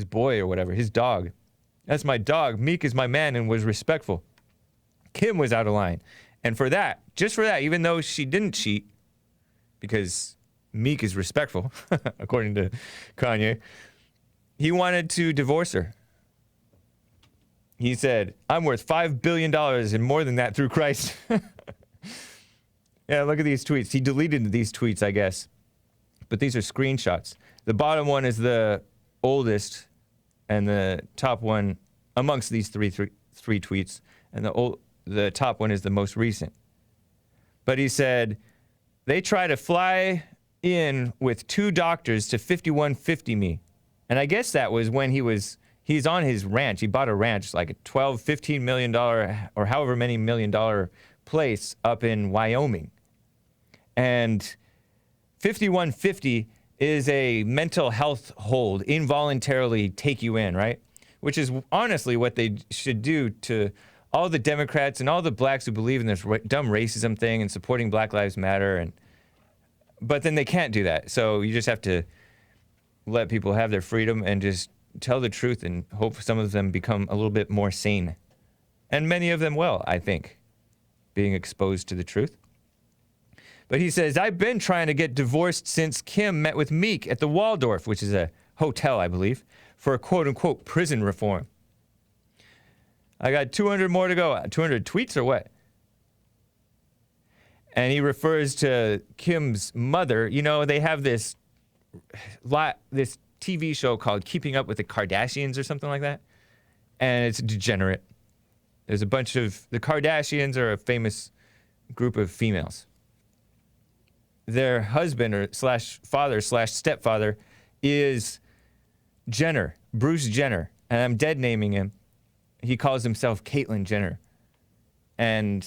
Speaker 1: boy or whatever, his dog. That's my dog. Meek is my man, and was respectful. Kim was out of line. And for that, just for that, even though she didn't cheat, because Meek is respectful, according to Kanye, he wanted to divorce her. He said, I'm worth $5 billion and more than that through Christ. Yeah, look at these tweets. He deleted these tweets, I guess. But these are screenshots. The bottom one is the oldest, and the top one amongst these three tweets, and the top one is the most recent. But he said, they try to fly in with 2 doctors to 5150 me. And I guess that was when he's on his ranch. He bought a ranch, like a $12, $15 million, or however many $1 million place up in Wyoming. And 5150 is a mental health hold, involuntarily take you in, right? Which is honestly what they should do to all the Democrats and all the blacks who believe in this dumb racism thing and supporting Black Lives Matter. But then they can't do that. So you just have to let people have their freedom and just tell the truth and hope some of them become a little bit more sane. And many of them will, I think, being exposed to the truth. But he says, I've been trying to get divorced since Kim met with Meek at the Waldorf, which is a hotel, I believe, for a quote-unquote prison reform. I got 200 more to go. 200 tweets or what? And he refers to Kim's mother. You know, they have this TV show called Keeping Up with the Kardashians or something like that. And it's degenerate. There's a bunch of... The Kardashians are a famous group of females. Their husband or /father/stepfather is Jenner, Bruce Jenner. And I'm dead naming him. He calls himself Caitlyn Jenner. And,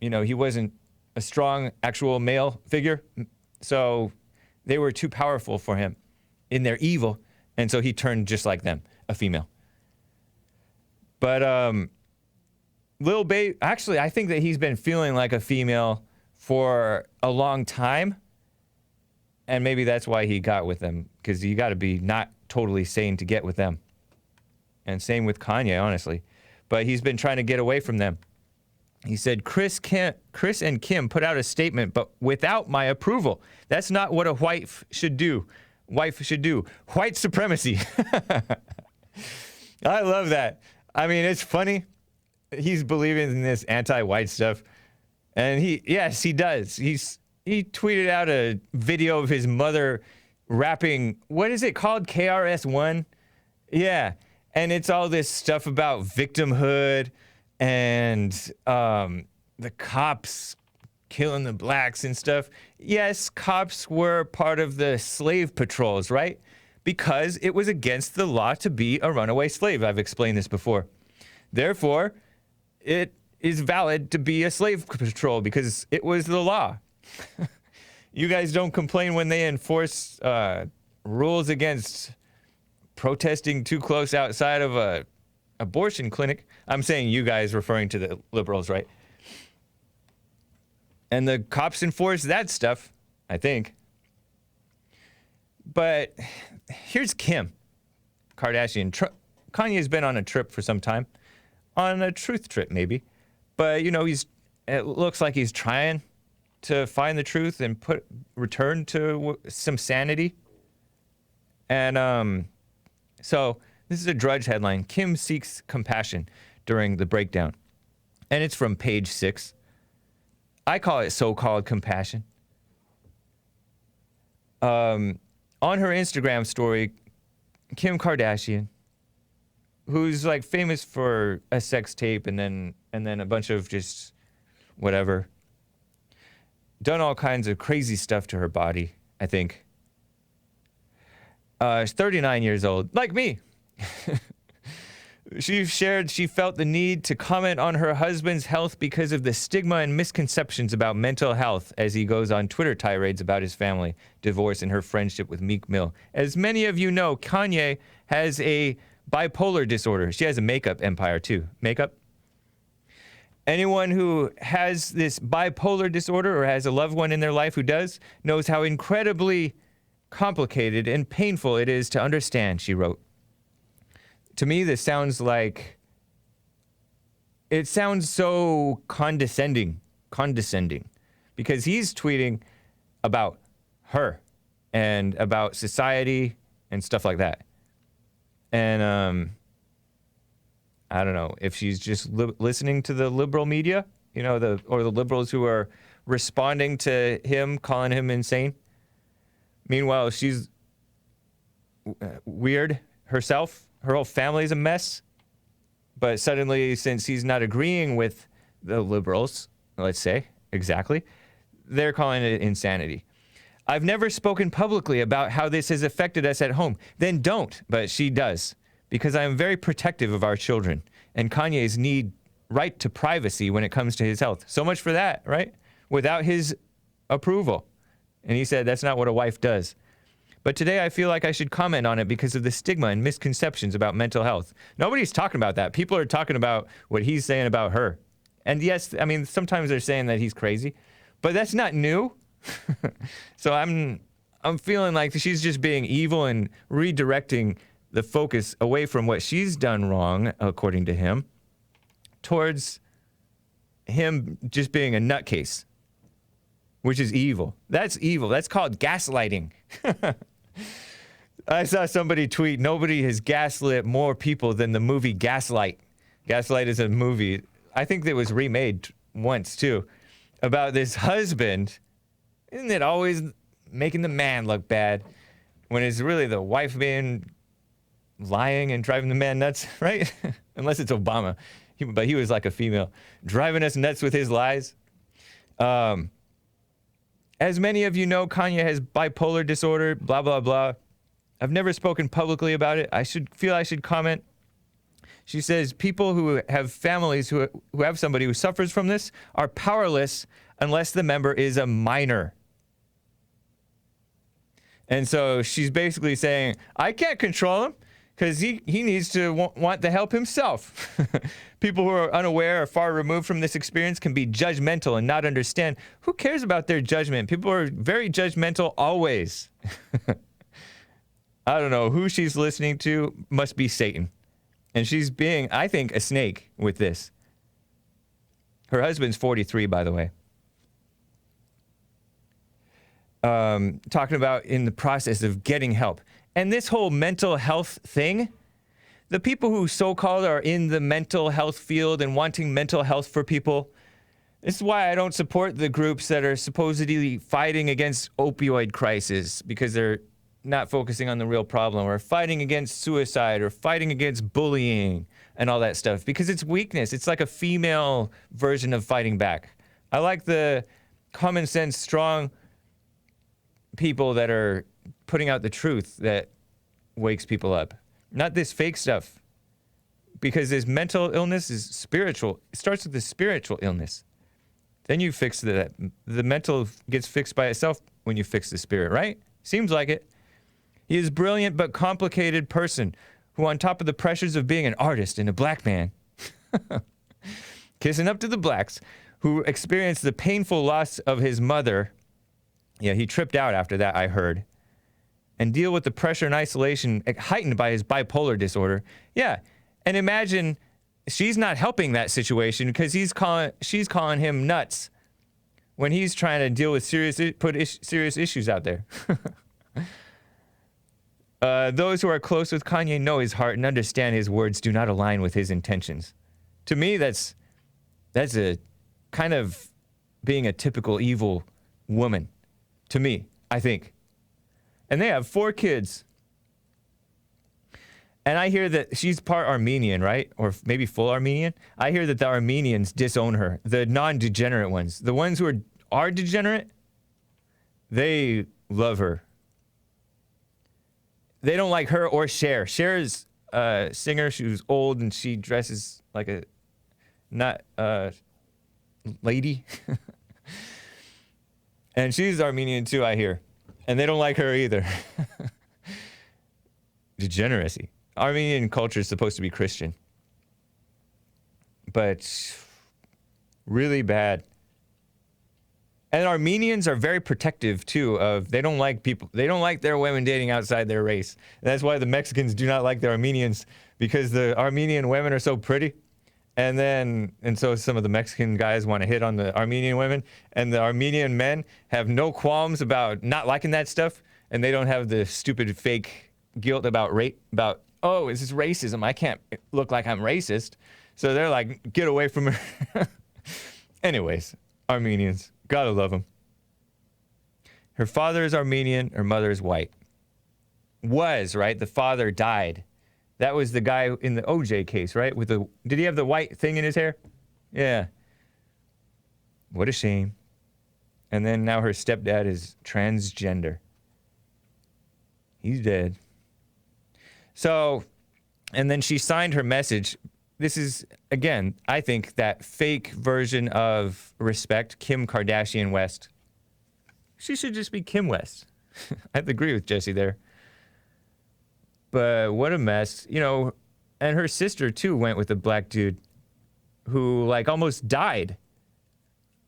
Speaker 1: you know, he wasn't a strong actual male figure. So they were too powerful for him in their evil. And so he turned just like them, a female. But Lil Baby, actually, I think that he's been feeling like a female for a long time. And maybe that's why he got with them, because you got to be not totally sane to get with them. And same with Kanye, honestly. But he's been trying to get away from them. He said, Chris and Kim put out a statement, but without my approval. That's not what a wife should do. White supremacy. I love that. I mean, it's funny. He's believing in this anti-white stuff. And yes, he does. He tweeted out a video of his mother rapping, what is it called? KRS-One? Yeah. And it's all this stuff about victimhood and the cops killing the blacks and stuff. Yes, cops were part of the slave patrols, right? Because it was against the law to be a runaway slave. I've explained this before. Therefore, it is valid to be a slave patrol because it was the law. You guys don't complain when they enforce rules against protesting too close outside of a abortion clinic. I'm saying you guys, referring to the liberals, right? And the cops enforce that stuff, I think. But here's Kim Kardashian. Kanye's been on a trip for some time. On a truth trip, maybe. But, you know, it looks like he's trying to find the truth and return to some sanity. And so this is a Drudge headline. Kim seeks compassion during the breakdown. And it's from page 6. I call it so-called compassion. On her Instagram story, Kim Kardashian, who's like famous for a sex tape and then a bunch of just whatever, done all kinds of crazy stuff to her body, I think. She's 39 years old, like me. She shared she felt the need to comment on her husband's health because of the stigma and misconceptions about mental health as he goes on Twitter tirades about his family, divorce, and her friendship with Meek Mill. As many of you know, Kanye has a bipolar disorder. She has a makeup empire too. Makeup? Anyone who has this bipolar disorder or has a loved one in their life who does knows how incredibly complicated and painful it is to understand, she wrote. To me, this sounds like, it sounds so condescending, because he's tweeting about her and about society and stuff like that. And I don't know if she's just listening to the liberal media, you know, or the liberals who are responding to him, calling him insane. Meanwhile, she's weird herself. Her whole family's a mess. But suddenly, since he's not agreeing with the liberals, let's say, exactly, they're calling it insanity. I've never spoken publicly about how this has affected us at home. Then don't, but she does. Because I am very protective of our children and Kanye's right to privacy when it comes to his health. So much for that, right? Without his approval. And he said that's not what a wife does. But today I feel like I should comment on it because of the stigma and misconceptions about mental health. Nobody's talking about that. People are talking about what he's saying about her. And yes, I mean, sometimes they're saying that he's crazy, but that's not new. So I'm feeling like she's just being evil and redirecting the focus away from what she's done wrong, according to him, towards him just being a nutcase, which is evil. That's evil. That's called gaslighting. I saw somebody tweet, nobody has gaslit more people than the movie Gaslight. Gaslight is a movie, I think that was remade once too, about this husband. Isn't it always making the man look bad when it's really the wife being lying and driving the man nuts, right? Unless it's Obama. But he was like a female, driving us nuts with his lies. As many of you know, Kanye has bipolar disorder, blah, blah, blah. I've never spoken publicly about it. I should comment. She says people who have families who have somebody who suffers from this are powerless unless the member is a minor. And so she's basically saying, I can't control him because he needs to want the help himself. People who are unaware or far removed from this experience can be judgmental and not understand. Who cares about their judgment? People are very judgmental always. I don't know who she's listening to. Must be Satan. And she's being, I think, a snake with this. Her husband's 43, by the way. Talking about in the process of getting help. And this whole mental health thing, the people who so-called are in the mental health field and wanting mental health for people, this is why I don't support the groups that are supposedly fighting against opioid crisis because they're not focusing on the real problem, or fighting against suicide, or fighting against bullying and all that stuff, because it's weakness. It's like a female version of fighting back. I like the common sense, strong people that are putting out the truth that wakes people up. Not this fake stuff. Because this mental illness is spiritual. It starts with the spiritual illness. Then you fix the mental gets fixed by itself when you fix the spirit, right? Seems like it. He is a brilliant but complicated person who, on top of the pressures of being an artist and a black man, kissing up to the blacks, who experienced the painful loss of his mother. Yeah, he tripped out after that, I heard. And deal with the pressure and isolation heightened by his bipolar disorder. Yeah, and imagine she's not helping that situation because she's calling him nuts when he's trying to deal with serious issues out there. Those who are close with Kanye know his heart and understand his words do not align with his intentions. To me, that's a kind of being a typical evil woman. To me, I think. And they have 4 kids. And I hear that she's part Armenian, right? Or maybe full Armenian. I hear that the Armenians disown her. The non-degenerate ones. The ones who are degenerate, they love her. They don't like her or Cher. Cher is a singer. She was old and she dresses like a lady. And she's Armenian too, I hear. And they don't like her either. Degeneracy. Armenian culture is supposed to be Christian. But really bad. And Armenians are very protective too they don't like their women dating outside their race. And that's why the Mexicans do not like the Armenians, because the Armenian women are so pretty. And so some of the Mexican guys want to hit on the Armenian women, and the Armenian men have no qualms about not liking that stuff, and they don't have the stupid fake guilt about oh, is this racism? I can't look like I'm racist. So they're like, get away from her. Anyways, Armenians, gotta love them. Her father is Armenian, her mother is white. Was, right? The father died. That was the guy in the OJ case, right? Did he have the white thing in his hair? Yeah. What a shame. And then now her stepdad is transgender. He's dead. So, and then she signed her message. This is, again, I think that fake version of respect, Kim Kardashian West. She should just be Kim West. I have to agree with Jesse there. But what a mess, and her sister too went with a black dude who like almost died.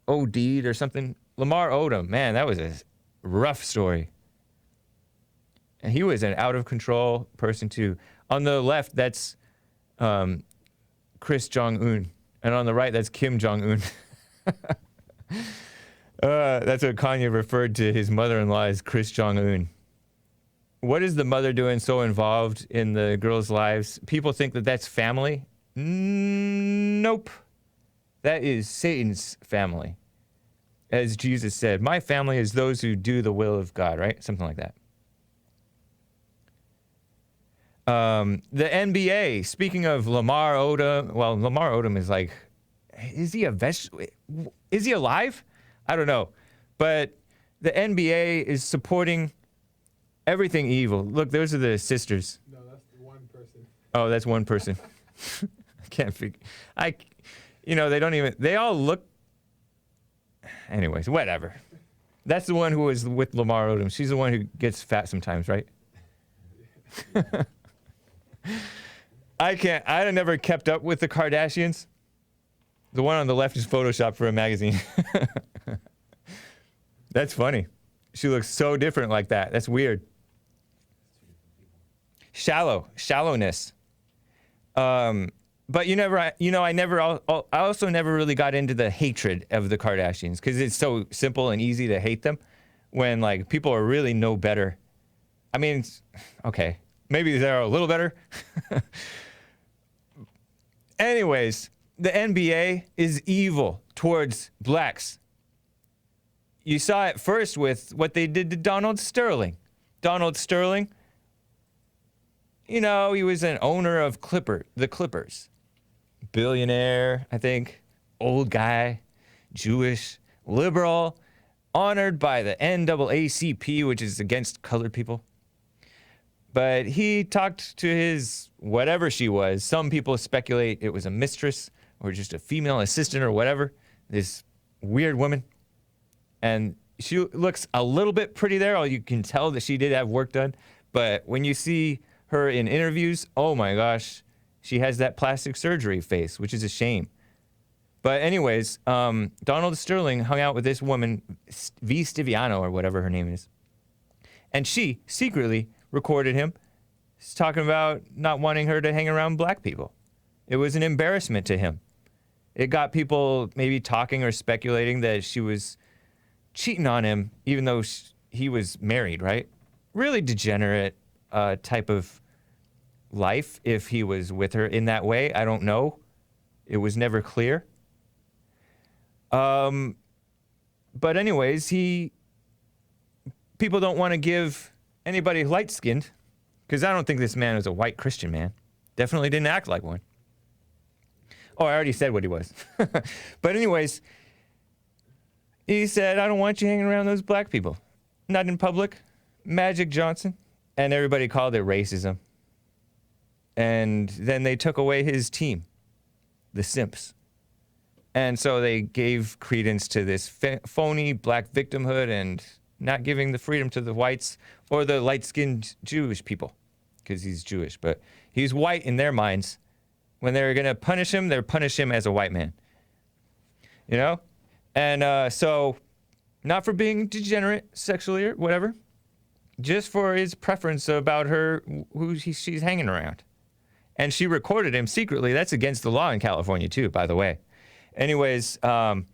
Speaker 1: OD'd or something. Lamar Odom, man, that was a rough story. And he was an out of control person too. On the left, that's Chris Jong-un. And on the right, that's Kim Jong-un. That's what Kanye referred to his mother-in-law as Chris Jong-un. What is the mother doing so involved in the girls' lives? People think that that's family. Nope. That is Satan's family. As Jesus said, my family is those who do the will of God, right? Something like that. The NBA, speaking of Lamar Odom, well, Lamar Odom is like, is he a vegetable? Is he alive? I don't know. But the NBA is supporting everything evil. Look, those are the sisters.
Speaker 7: No, that's one person.
Speaker 1: Oh, that's one person. I can't figure. They all look. Anyways, whatever. That's the one who was with Lamar Odom. She's the one who gets fat sometimes, right? I never kept up with the Kardashians. The one on the left is photoshopped for a magazine. That's funny. She looks so different like that. That's weird. Shallowness. But I also never really got into the hatred of the Kardashians because it's so simple and easy to hate them when like people are really no better. I mean, okay, maybe they're a little better. Anyways, the NBA is evil towards blacks. You saw it first with what they did to Donald Sterling. Donald Sterling, he was an owner of the Clippers. Billionaire, I think. Old guy. Jewish. Liberal. Honored by the NAACP, which is against colored people. But he talked to his whatever she was. Some people speculate it was a mistress or just a female assistant or whatever. This weird woman. And she looks a little bit pretty there. You can tell that she did have work done. But when you see her in interviews, oh my gosh, she has that plastic surgery face, which is a shame. But anyways, Donald Sterling hung out with this woman, V. Stiviano, or whatever her name is. And she secretly recorded him talking about not wanting her to hang around black people. It was an embarrassment to him. It got people maybe talking or speculating that she was cheating on him, even though he was married, right? Really degenerate type of life if he was with her in that way. I don't know. It was never clear. But anyways, people don't want to give anybody light-skinned, because I don't think this man was a white Christian man. Definitely didn't act like one. Oh, I already said what he was. But anyways, he said, I don't want you hanging around those black people. Not in public. Magic Johnson. And everybody called it racism. And then they took away his team, the Simps. And so they gave credence to this phony black victimhood and not giving the freedom to the whites or the light-skinned Jewish people, because he's Jewish. But he's white in their minds. When they're going to punish him, they punish him as a white man. You know? And so, not for being degenerate sexually or whatever, just for his preference about her, who she's hanging around. And she recorded him secretly. That's against the law in California, too, by the way. Anyways, the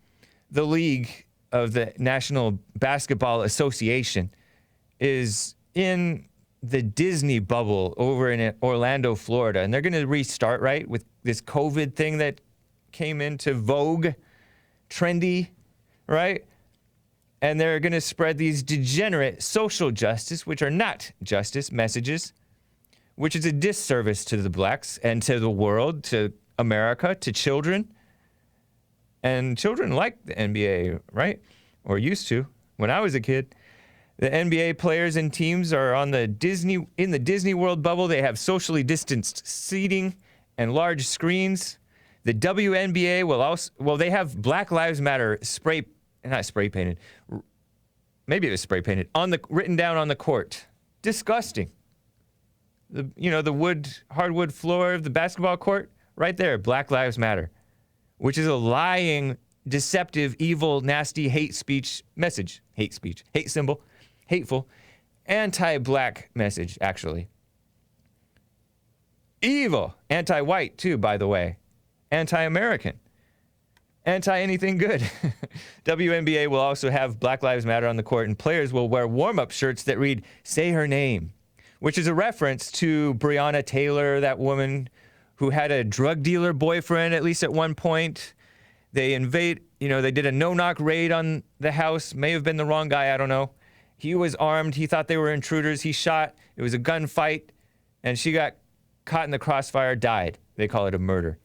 Speaker 1: league of the National Basketball Association is in the Disney bubble over in Orlando, Florida. And they're going to restart, right, with this COVID thing that came into vogue, trendy, right? And they're going to spread these degenerate social justice, which are not justice messages, which is a disservice to the blacks and to the world, to America, to children. And children like the NBA, right? Or used to when I was a kid. The NBA players and teams are in the Disney World bubble. They have socially distanced seating and large screens. The WNBA will also, they have Black Lives Matter not spray painted. Maybe it was spray painted written down on the court. Disgusting. The hardwood floor of the basketball court, right there, Black Lives Matter, which is a lying, deceptive, evil, nasty hate speech message. Hate speech, hate symbol. Hateful, anti-black message, actually. Evil, anti-white, too, by the way. Anti-American. Anti-anything good. WNBA will also have Black Lives Matter on the court, and players will wear warm-up shirts that read, "Say her name," which is a reference to Breonna Taylor, that woman who had a drug dealer boyfriend, at least at one point. They they did a no-knock raid on the house. May have been the wrong guy, I don't know. He was armed. He thought they were intruders. He shot. It was a gunfight. And she got caught in the crossfire, died. They call it a murder.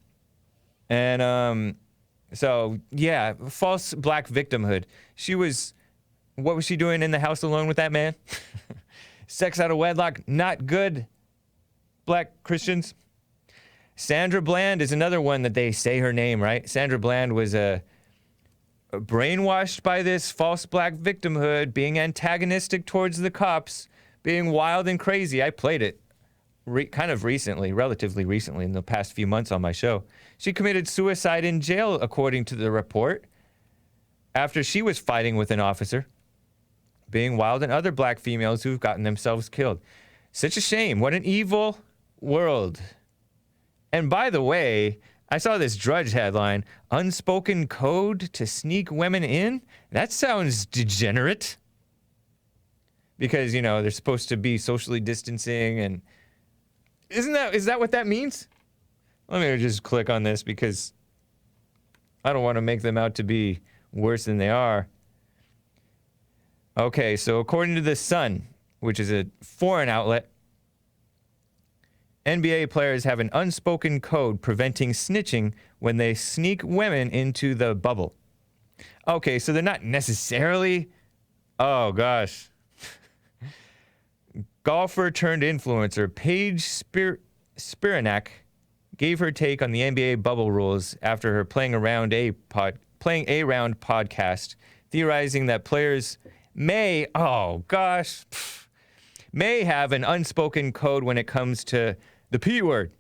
Speaker 1: And so, yeah, false black victimhood. What was she doing in the house alone with that man? Sex out of wedlock, not good, black Christians. Sandra Bland is another one that they say her name, right? Sandra Bland was brainwashed by this false black victimhood, being antagonistic towards the cops, being wild and crazy. I played it kind of recently, relatively recently, in the past few months on my show. She committed suicide in jail, according to the report, after she was fighting with an officer, being wild, and other black females who've gotten themselves killed. Such a shame. What an evil world. And by the way, I saw this Drudge headline, unspoken code to sneak women in? That sounds degenerate. Because, they're supposed to be socially distancing, and is that what that means? Let me just click on this because I don't want to make them out to be worse than they are. Okay, so according to The Sun, which is a foreign outlet, NBA players have an unspoken code preventing snitching when they sneak women into the bubble. Okay, so they're not necessarily... Oh, gosh. Golfer turned influencer Paige Spiranak gave her take on the NBA bubble rules after her playing a round podcast, theorizing that players may have an unspoken code when it comes to the P word.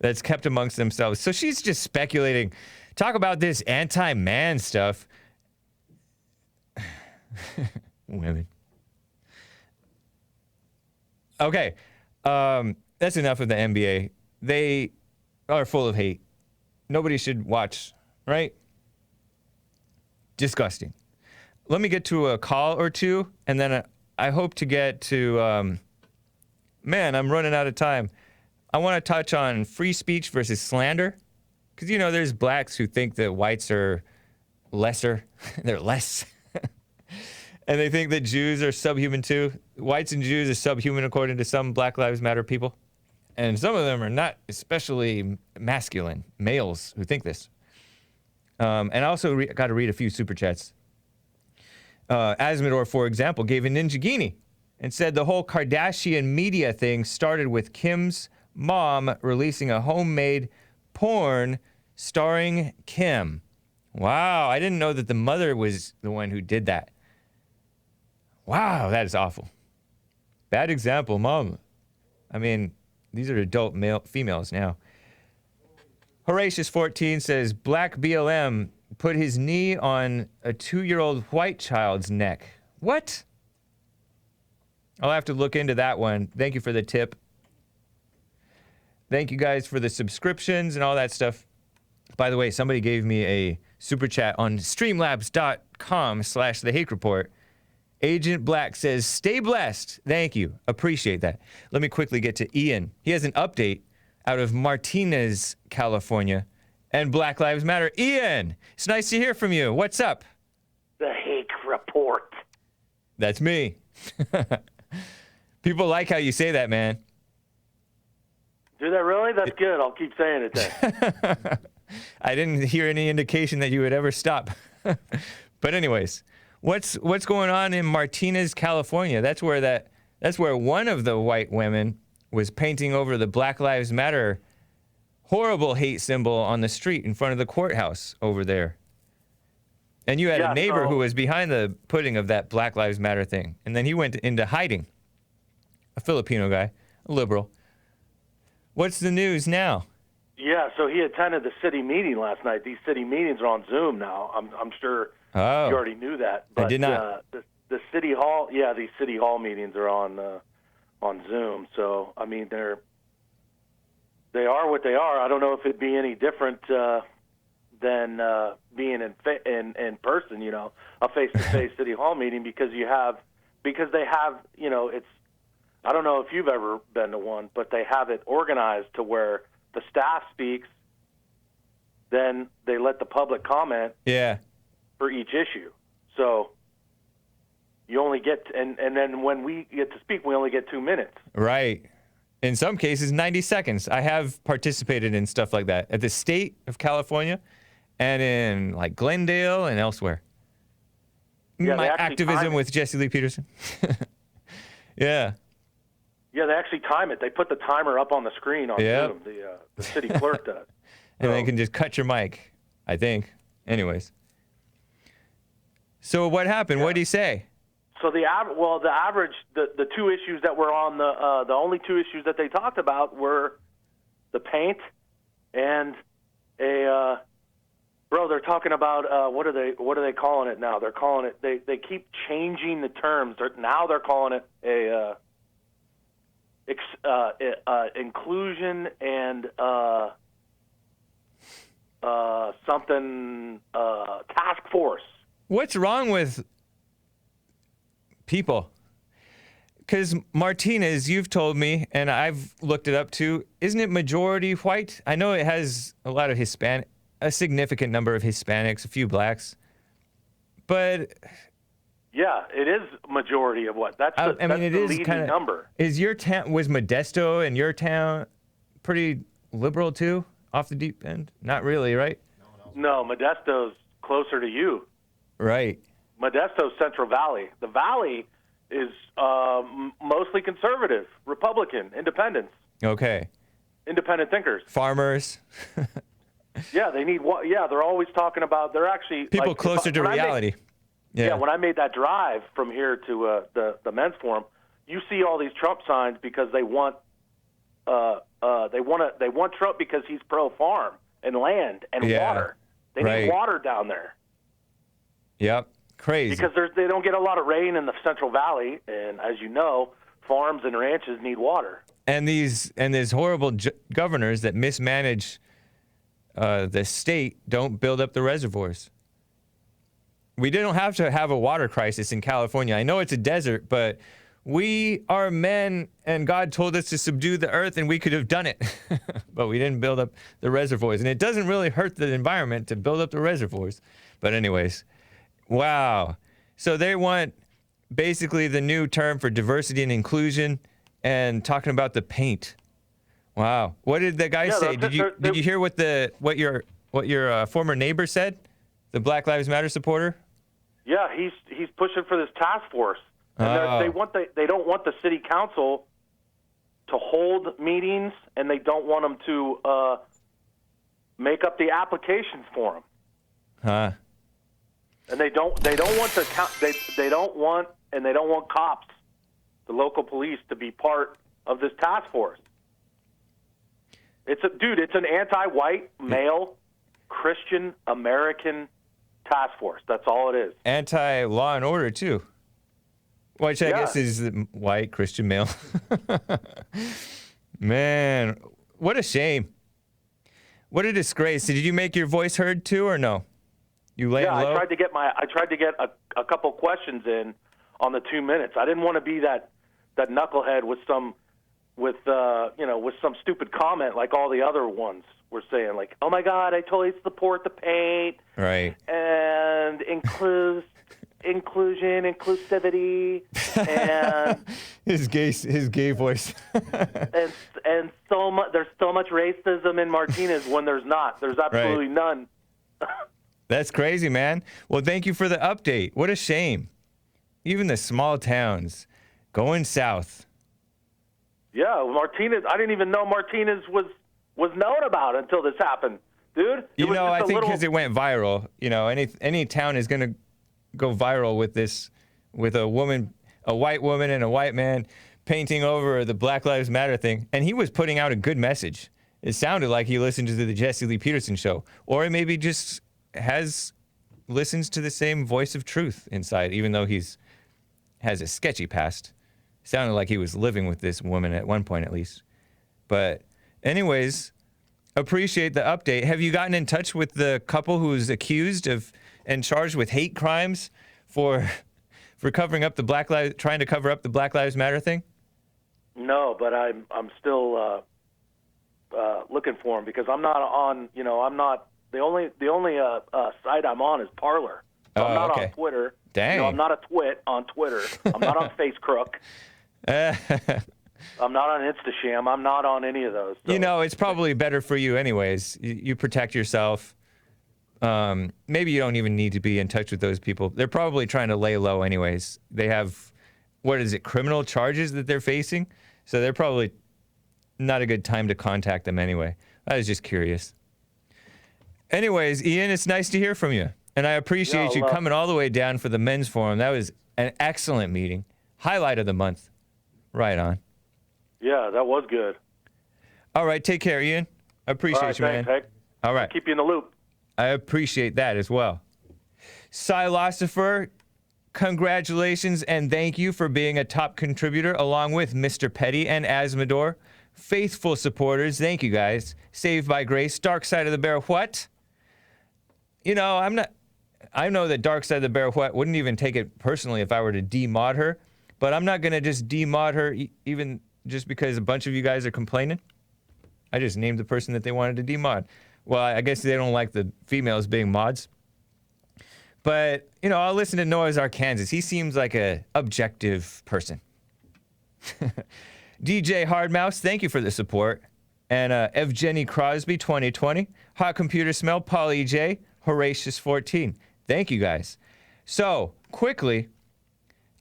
Speaker 1: that's kept amongst themselves. So she's just speculating. Talk about this anti-man stuff. Women. Okay. That's enough of the NBA. They are full of hate. Nobody should watch, right? Disgusting. Let me get to a call or two, and then I hope to get to, man, I'm running out of time. I want to touch on free speech versus slander, because, you know, there's blacks who think that whites are lesser. They're less. And they think that Jews are subhuman too. Whites and Jews are subhuman according to some Black Lives Matter people. And some of them are not especially masculine, males who think this. And I also got to read a few super chats. Asmodor, for example, gave a Ninja Guinea and said the whole Kardashian media thing started with Kim's mom releasing a homemade porn starring Kim. Wow, I didn't know that the mother was the one who did that. Wow, that is awful. Bad example, mom. I mean, these are adult females now. Horatius14 says, Black BLM put his knee on a 2-year-old white child's neck. What? I'll have to look into that one. Thank you for the tip. Thank you guys for the subscriptions and all that stuff. By the way, somebody gave me a super chat on streamlabs.com/the Hake Report. Agent Black says, stay blessed. Thank you. Appreciate that. Let me quickly get to Ian. He has an update out of Martinez, California, and Black Lives Matter. Ian, it's nice to hear from you. What's up?
Speaker 7: The Hake Report.
Speaker 1: That's me. People like how you say that, man.
Speaker 7: Do they really? That's good. I'll keep saying it then.
Speaker 1: I didn't hear any indication that you would ever stop. But anyways, what's going on in Martinez, California? That's where one of the white women was painting over the Black Lives Matter horrible hate symbol on the street in front of the courthouse over there. And you had a neighbor who was behind the putting of that Black Lives Matter thing. And then he went into hiding. A Filipino guy, a liberal. What's the news now?
Speaker 7: Yeah, so he attended the city meeting last night. These city meetings are on Zoom now. I'm sure you already knew that. But,
Speaker 1: I did not.
Speaker 7: The city hall, these city hall meetings are on Zoom. So I mean, they are what they are. I don't know if it'd be any different than being in person. You know, a face-to-face city hall meeting because they have. You know, it's. I don't know if you've ever been to one, but they have it organized to where the staff speaks, then they let the public comment for each issue. So you only get, and then when we get to speak, we only get 2 minutes.
Speaker 1: Right. In some cases, 90 seconds. I have participated in stuff like that at the state of California and in like Glendale and elsewhere.
Speaker 7: Yeah,
Speaker 1: my activism with Jesse Lee Peterson. Yeah.
Speaker 7: Yeah, they actually time it. They put the timer up on the screen on Zoom. The city clerk does.
Speaker 1: And they can just cut your mic, I think. Anyways. So what happened? What did he say?
Speaker 7: So the average, the two issues that were on the only two issues that they talked about were the paint and they're talking about what are they calling it now? They're calling it they keep changing the terms. Now they're calling it inclusion and something task force.
Speaker 1: What's wrong with people? Because Martinez, you've told me, and I've looked it up too, isn't it majority white? I know it has a lot of Hispanic, a significant number of Hispanics, a few blacks, but...
Speaker 7: Yeah, it is majority of what? That's the leading number.
Speaker 1: Is your town, was Modesto and your town pretty liberal too, off the deep end? Not really, right?
Speaker 7: No, Modesto's closer to you.
Speaker 1: Right.
Speaker 7: Modesto's Central Valley. The Valley is mostly conservative, Republican, independents.
Speaker 1: Okay.
Speaker 7: Independent thinkers.
Speaker 1: Farmers.
Speaker 7: Yeah, they need. Yeah, they're always talking about. They're actually
Speaker 1: people closer to reality.
Speaker 7: Yeah, when I made that drive from here to the men's forum, you see all these Trump signs because they want They want Trump because he's pro-farm and land and water. They need water down there.
Speaker 1: Yep, crazy.
Speaker 7: Because they don't get a lot of rain in the Central Valley, and as you know, farms and ranches need water.
Speaker 1: And these horrible governors that mismanage the state don't build up the reservoirs. We didn't have to have a water crisis in California. I know it's a desert, but we are men, and God told us to subdue the earth, and we could have done it. But we didn't build up the reservoirs. And it doesn't really hurt the environment to build up the reservoirs. But anyways, wow. So they want basically the new term for diversity and inclusion and talking about the paint. Wow. What did the guy say? Did you hear what your former neighbor said? The Black Lives Matter supporter?
Speaker 7: Yeah, he's pushing for this task force. And they don't want the city council to hold meetings, and they don't want them to make up the applications for them.
Speaker 1: Huh.
Speaker 7: And they don't want cops, the local police, to be part of this task force. It's an anti-white, male, Christian American task force. That's all it is.
Speaker 1: Anti-law and order too. Which I guess is the white Christian male. Man, what a shame. What a disgrace. Did you make your voice heard too, or no? You lay low?
Speaker 7: I tried to get a couple questions in on the 2 minutes. I didn't want to be that knucklehead with some stupid comment like all the other ones were saying, like, "Oh my God, I totally support the paint."
Speaker 1: Right.
Speaker 7: And inclusion, inclusivity, and
Speaker 1: his gay voice.
Speaker 7: and so much. There's so much racism in Martinez when there's not. There's absolutely none.
Speaker 1: That's crazy, man. Well, thank you for the update. What a shame. Even the small towns going south.
Speaker 7: Yeah, Martinez. I didn't even know Martinez was known about until this happened, dude.
Speaker 1: I think because it went viral. Any town is gonna go viral with this, with a white woman and a white man painting over the Black Lives Matter thing. And he was putting out a good message. It sounded like he listened to the Jesse Lee Peterson show, or maybe just listens to the same voice of truth inside, even though has a sketchy past. Sounded like he was living with this woman at one point, at least. But anyways, appreciate the update. Have you gotten in touch with the couple who's accused of and charged with hate crimes for covering up trying to cover up the Black Lives Matter thing?
Speaker 7: No, but I'm still looking for him because I'm not on. I'm not the only site I'm on is Parler. So I'm not on Twitter.
Speaker 1: Dang.
Speaker 7: I'm not a twit on Twitter. I'm not on FaceCrook. I'm not on Instasham. I'm not on any of those. So.
Speaker 1: It's probably better for you anyways. You protect yourself. Maybe you don't even need to be in touch with those people. They're probably trying to lay low anyways. They have, criminal charges that they're facing? So they're probably not a good time to contact them anyway. I was just curious. Anyways, Ian, it's nice to hear from you. And I appreciate you coming all the way down for the men's forum. That was an excellent meeting. Highlight of the month. Right on.
Speaker 7: Yeah, that was good.
Speaker 1: All right, take care, Ian. I appreciate you, man.
Speaker 7: Thanks,
Speaker 1: all right.
Speaker 7: I'll keep you in the loop.
Speaker 1: I appreciate that as well. Silosifer, congratulations and thank you for being a top contributor along with Mr. Petty and Asmodor. Faithful supporters, thank you guys. Saved by Grace, Dark Side of the Bear, what? I know that Dark Side of the Bear, what, wouldn't even take it personally if I were to demod her, but I'm not going to just demod her even just because a bunch of you guys are complaining. I just named the person that they wanted to demod. Well, I guess they don't like the females being mods. But, I'll listen to Noah's Arkansas. He seems like a objective person. DJ Hardmouse, thank you for the support. And Evgeny Crosby, 2020. Hot Computer Smell, Polly J, Horatius 14. Thank you guys. So, quickly,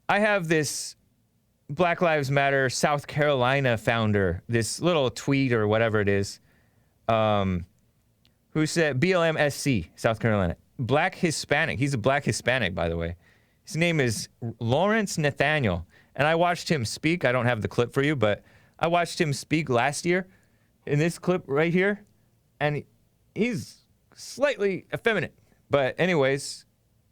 Speaker 1: I have this Black Lives Matter South Carolina founder, this little tweet or whatever it is, who said, BLM SC, South Carolina. Black Hispanic. He's a black Hispanic, by the way. His name is Lawrence Nathaniel. And I watched him speak. I don't have the clip for you, but I watched him speak last year in this clip right here, and he's slightly effeminate. But anyways,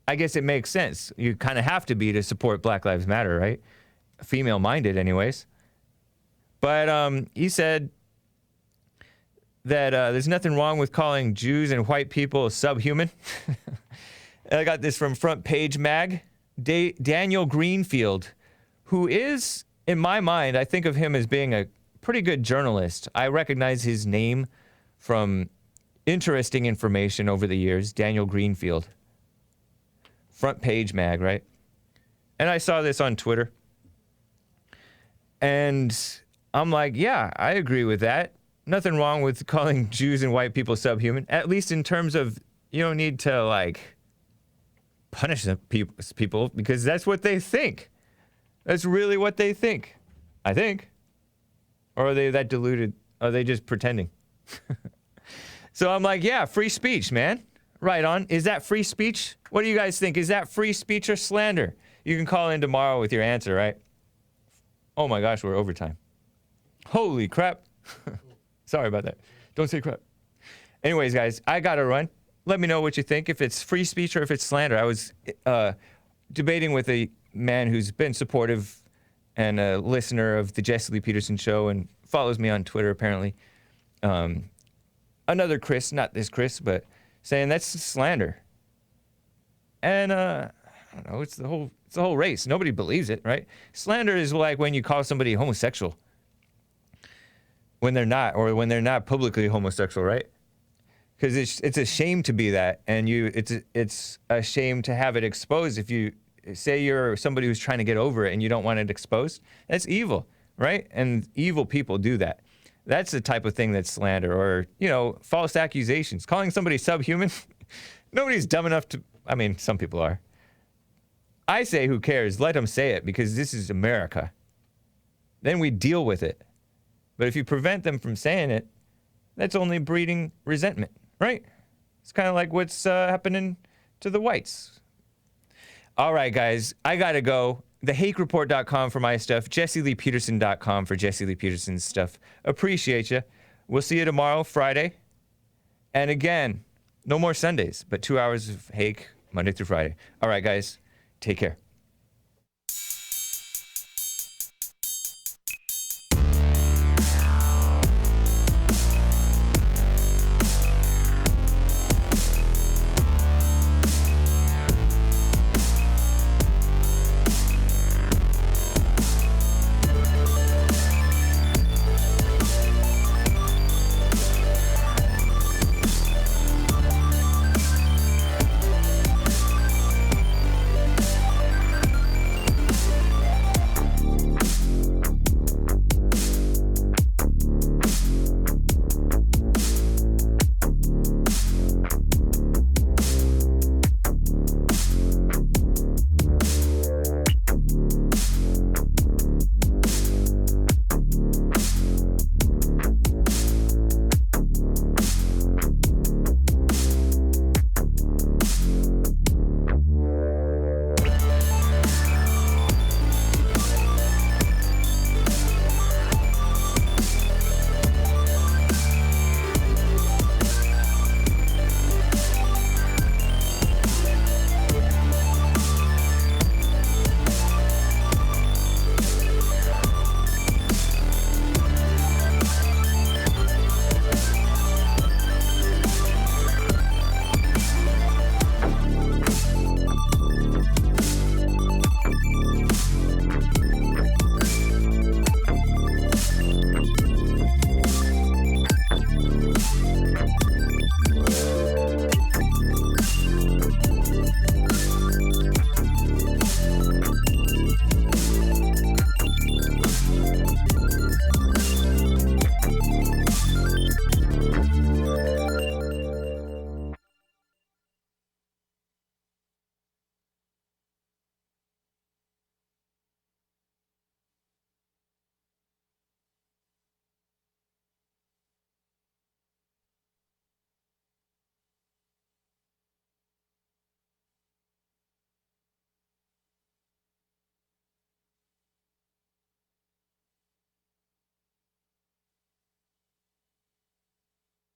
Speaker 1: I guess it makes sense. You kind of have to be to support Black Lives Matter, right? Female-minded, anyways. But he said that there's nothing wrong with calling Jews and white people subhuman. And I got this from Front Page Mag. Daniel Greenfield, who is, in my mind, I think of him as being a pretty good journalist. I recognize his name from interesting information over the years. Daniel Greenfield. Front Page Mag, right? And I saw this on Twitter. And I'm like, yeah, I agree with that. Nothing wrong with calling Jews and white people subhuman, at least in terms of you don't need to, like, punish the people because that's what they think. That's really what they think, I think. Or are they that deluded? Are they just pretending? So I'm like, yeah, free speech, man. Right on. Is that free speech? What do you guys think? Is that free speech or slander? You can call in tomorrow with your answer, right? Oh my gosh, we're overtime. Holy crap. Sorry about that. Don't say crap. Anyways, guys, I gotta run. Let me know what you think, if it's free speech or if it's slander. I was debating with a man who's been supportive and a listener of the Jesse Lee Peterson show and follows me on Twitter, apparently. Another Chris, not this Chris, but saying that's slander. And I don't know, it's the whole race. Nobody believes it, right? Slander is like when you call somebody homosexual when they're not, or when they're not publicly homosexual, right? Because it's a shame to be that, and it's a shame to have it exposed. If you say you're somebody who's trying to get over it and you don't want it exposed, that's evil, right? And evil people do that. That's the type of thing that's slander, or, you know, false accusations. Calling somebody subhuman, nobody's dumb enough to, I mean, some people are. I say, who cares? Let them say it, because this is America. Then we deal with it. But if you prevent them from saying it, that's only breeding resentment, right? It's kind of like what's happening to the whites. All right, guys, I got to go. TheHakeReport.com for my stuff. JesseLeePeterson.com for Jesse Lee Peterson's stuff. Appreciate you. We'll see you tomorrow, Friday. And again, no more Sundays, but 2 hours of Hake, Monday through Friday. All right, guys, take care.